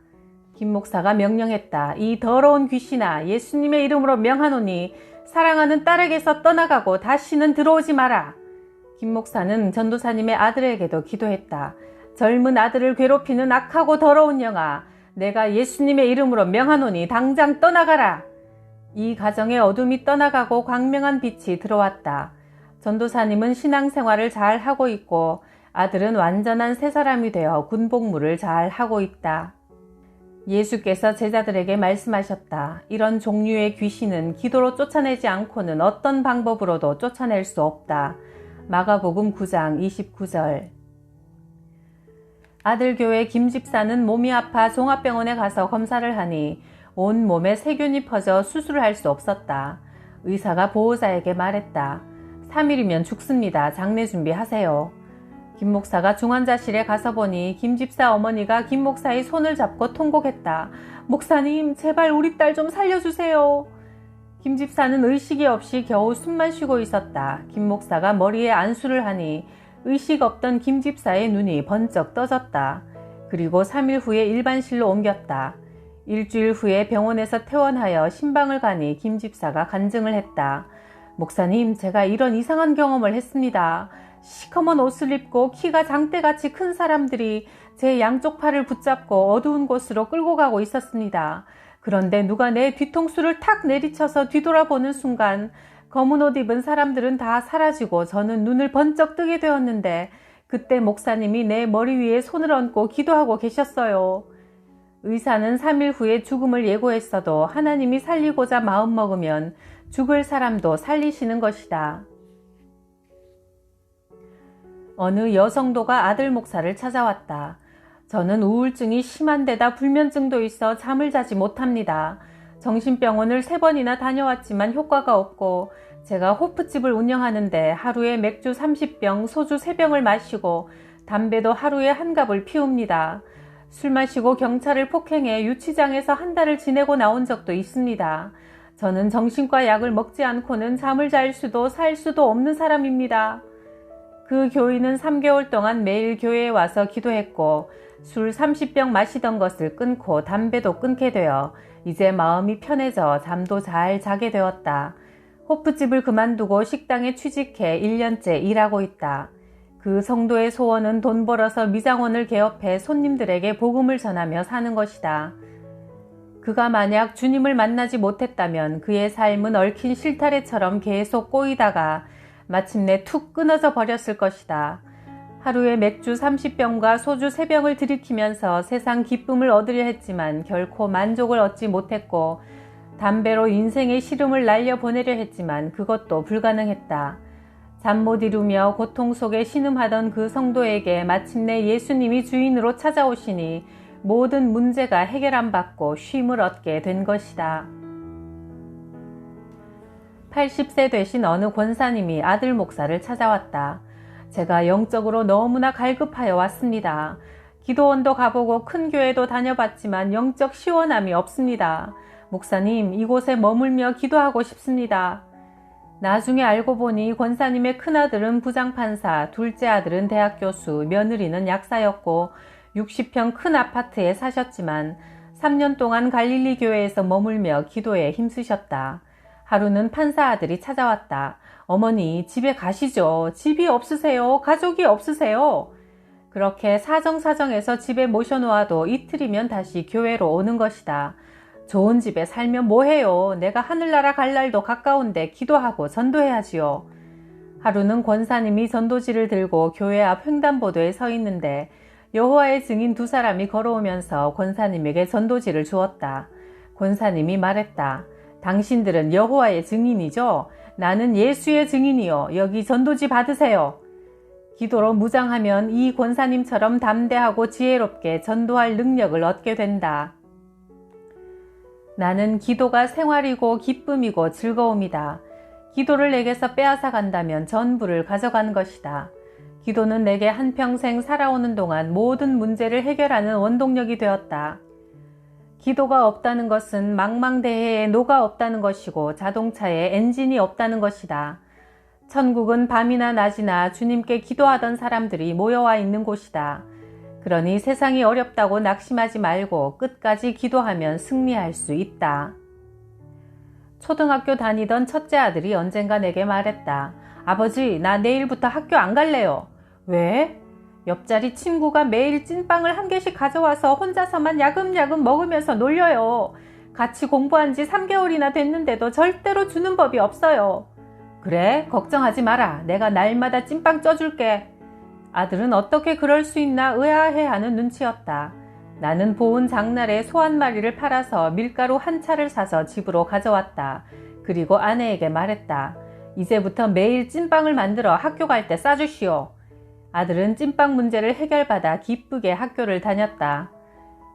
S1: 김 목사가 명령했다. 이 더러운 귀신아, 예수님의 이름으로 명하노니 사랑하는 딸에게서 떠나가고 다시는 들어오지 마라. 김 목사는 전도사님의 아들에게도 기도했다. 젊은 아들을 괴롭히는 악하고 더러운 영아, 내가 예수님의 이름으로 명하노니 당장 떠나가라. 이 가정의 어둠이 떠나가고 광명한 빛이 들어왔다. 전도사님은 신앙생활을 잘 하고 있고 아들은 완전한 새 사람이 되어 군복무를 잘 하고 있다. 예수께서 제자들에게 말씀하셨다. 이런 종류의 귀신은 기도로 쫓아내지 않고는 어떤 방법으로도 쫓아낼 수 없다. 마가복음 9장 29절. 아들 교회 김 집사는 몸이 아파 종합병원에 가서 검사를 하니 온 몸에 세균이 퍼져 수술을 할 수 없었다. 의사가 보호자에게 말했다. 3일이면 죽습니다. 장례 준비하세요. 김 목사가 중환자실에 가서 보니 김 집사 어머니가 김 목사의 손을 잡고 통곡했다. 목사님, 제발 우리 딸 좀 살려주세요. 김 집사는 의식이 없이 겨우 숨만 쉬고 있었다. 김 목사가 머리에 안수를 하니 의식 없던 김 집사의 눈이 번쩍 떠졌다. 그리고 3일 후에 일반실로 옮겼다. 일주일 후에 병원에서 퇴원하여 신방을 가니 김 집사가 간증을 했다. 목사님, 제가 이런 이상한 경험을 했습니다. 시커먼 옷을 입고 키가 장대같이 큰 사람들이 제 양쪽 팔을 붙잡고 어두운 곳으로 끌고 가고 있었습니다. 그런데 누가 내 뒤통수를 탁 내리쳐서 뒤돌아보는 순간 검은 옷 입은 사람들은 다 사라지고 저는 눈을 번쩍 뜨게 되었는데 그때 목사님이 내 머리 위에 손을 얹고 기도하고 계셨어요. 의사는 3일 후에 죽음을 예고했어도 하나님이 살리고자 마음먹으면 죽을 사람도 살리시는 것이다. 어느 여성도가 아들 목사를 찾아왔다. 저는 우울증이 심한 데다 불면증도 있어 잠을 자지 못합니다. 정신병원을 3번이나 다녀왔지만 효과가 없고 제가 호프집을 운영하는데 하루에 맥주 30병, 소주 3병을 마시고 담배도 하루에 1갑을 피웁니다. 술 마시고 경찰을 폭행해 유치장에서 한 달을 지내고 나온 적도 있습니다. 저는 정신과 약을 먹지 않고는 잠을 잘 수도 살 수도 없는 사람입니다. 그 교인은 3개월 동안 매일 교회에 와서 기도했고 술 30병 마시던 것을 끊고 담배도 끊게 되어 이제 마음이 편해져 잠도 잘 자게 되었다. 호프집을 그만두고 식당에 취직해 1년째 일하고 있다. 그 성도의 소원은 돈 벌어서 미장원을 개업해 손님들에게 복음을 전하며 사는 것이다. 그가 만약 주님을 만나지 못했다면 그의 삶은 얽힌 실타래처럼 계속 꼬이다가 마침내 툭 끊어져 버렸을 것이다. 하루에 맥주 30병과 소주 3병을 들이키면서 세상 기쁨을 얻으려 했지만 결코 만족을 얻지 못했고 담배로 인생의 시름을 날려보내려 했지만 그것도 불가능했다. 잠 못 이루며 고통 속에 신음하던 그 성도에게 마침내 예수님이 주인으로 찾아오시니 모든 문제가 해결 안 받고 쉼을 얻게 된 것이다. 80세 되신 어느 권사님이 아들 목사를 찾아왔다. 제가 영적으로 너무나 갈급하여 왔습니다. 기도원도 가보고 큰 교회도 다녀봤지만 영적 시원함이 없습니다. 목사님, 이곳에 머물며 기도하고 싶습니다. 나중에 알고 보니 권사님의 큰아들은 부장판사, 둘째 아들은 대학교수, 며느리는 약사였고 60평 큰 아파트에 사셨지만 3년 동안 갈릴리 교회에서 머물며 기도에 힘쓰셨다. 하루는 판사 아들이 찾아왔다. 어머니, 집에 가시죠. 집이 없으세요? 가족이 없으세요? 그렇게 사정사정해서 집에 모셔놓아도 이틀이면 다시 교회로 오는 것이다. 좋은 집에 살면 뭐해요? 내가 하늘나라 갈 날도 가까운데 기도하고 전도해야지요. 하루는 권사님이 전도지를 들고 교회 앞 횡단보도에 서 있는데 여호와의 증인 2사람이 걸어오면서 권사님에게 전도지를 주었다. 권사님이 말했다. 당신들은 여호와의 증인이죠? 나는 예수의 증인이요. 여기 전도지 받으세요. 기도로 무장하면 이 권사님처럼 담대하고 지혜롭게 전도할 능력을 얻게 된다. 나는 기도가 생활이고 기쁨이고 즐거움이다. 기도를 내게서 빼앗아 간다면 전부를 가져간 것이다. 기도는 내게 한평생 살아오는 동안 모든 문제를 해결하는 원동력이 되었다. 기도가 없다는 것은 망망대해에 노가 없다는 것이고 자동차에 엔진이 없다는 것이다. 천국은 밤이나 낮이나 주님께 기도하던 사람들이 모여와 있는 곳이다. 그러니 세상이 어렵다고 낙심하지 말고 끝까지 기도하면 승리할 수 있다. 초등학교 다니던 첫째 아들이 언젠가 내게 말했다. 아버지, 나 내일부터 학교 안 갈래요. 왜? 옆자리 친구가 매일 찐빵을 1개씩 가져와서 혼자서만 야금야금 먹으면서 놀려요. 같이 공부한 지 3개월이나 됐는데도 절대로 주는 법이 없어요. 그래? 걱정하지 마라. 내가 날마다 찐빵 쪄줄게. 아들은 어떻게 그럴 수 있나 의아해하는 눈치였다. 나는 보온 장날에 소 한 마리를 팔아서 밀가루 한 차를 사서 집으로 가져왔다. 그리고 아내에게 말했다. 이제부터 매일 찐빵을 만들어 학교 갈 때 싸주시오. 아들은 찐빵 문제를 해결받아 기쁘게 학교를 다녔다.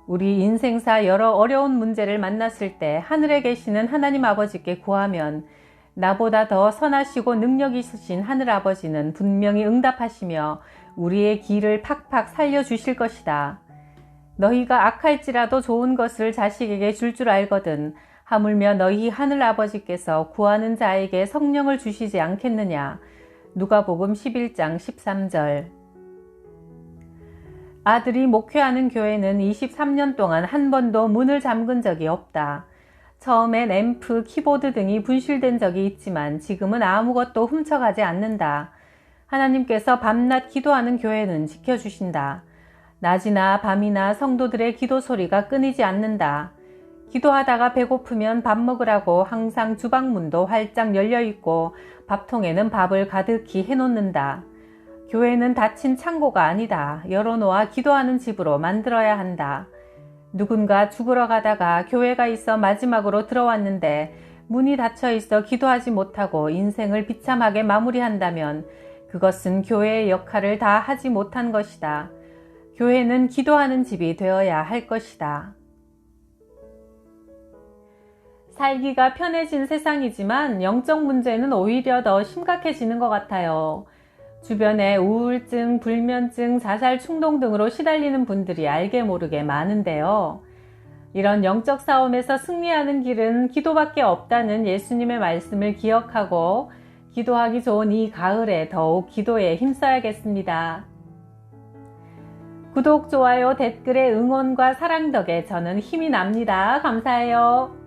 S1: 우리 인생사 여러 어려운 문제를 만났을 때 하늘에 계시는 하나님 아버지께 구하면 나보다 더 선하시고 능력 있으신 하늘 아버지는 분명히 응답하시며 우리의 길을 팍팍 살려주실 것이다. 너희가 악할지라도 좋은 것을 자식에게 줄 줄 알거든 하물며 너희 하늘 아버지께서 구하는 자에게 성령을 주시지 않겠느냐. 누가복음 11장 13절. 아들이 목회하는 교회는 23년 동안 한 번도 문을 잠근 적이 없다. 처음엔 앰프, 키보드 등이 분실된 적이 있지만 지금은 아무것도 훔쳐가지 않는다. 하나님께서 밤낮 기도하는 교회는 지켜주신다. 낮이나 밤이나 성도들의 기도 소리가 끊이지 않는다. 기도하다가 배고프면 밥 먹으라고 항상 주방문도 활짝 열려 있고 밥통에는 밥을 가득히 해놓는다. 교회는 닫힌 창고가 아니다. 열어놓아 기도하는 집으로 만들어야 한다. 누군가 죽으러 가다가 교회가 있어 마지막으로 들어왔는데 문이 닫혀 있어 기도하지 못하고 인생을 비참하게 마무리한다면 그것은 교회의 역할을 다 하지 못한 것이다. 교회는 기도하는 집이 되어야 할 것이다. 살기가 편해진 세상이지만 영적 문제는 오히려 더 심각해지는 것 같아요. 주변에 우울증, 불면증, 자살 충동 등으로 시달리는 분들이 알게 모르게 많은데요. 이런 영적 싸움에서 승리하는 길은 기도밖에 없다는 예수님의 말씀을 기억하고 기도하기 좋은 이 가을에 더욱 기도에 힘써야겠습니다. 구독, 좋아요, 댓글에 응원과 사랑 덕에 저는 힘이 납니다. 감사해요.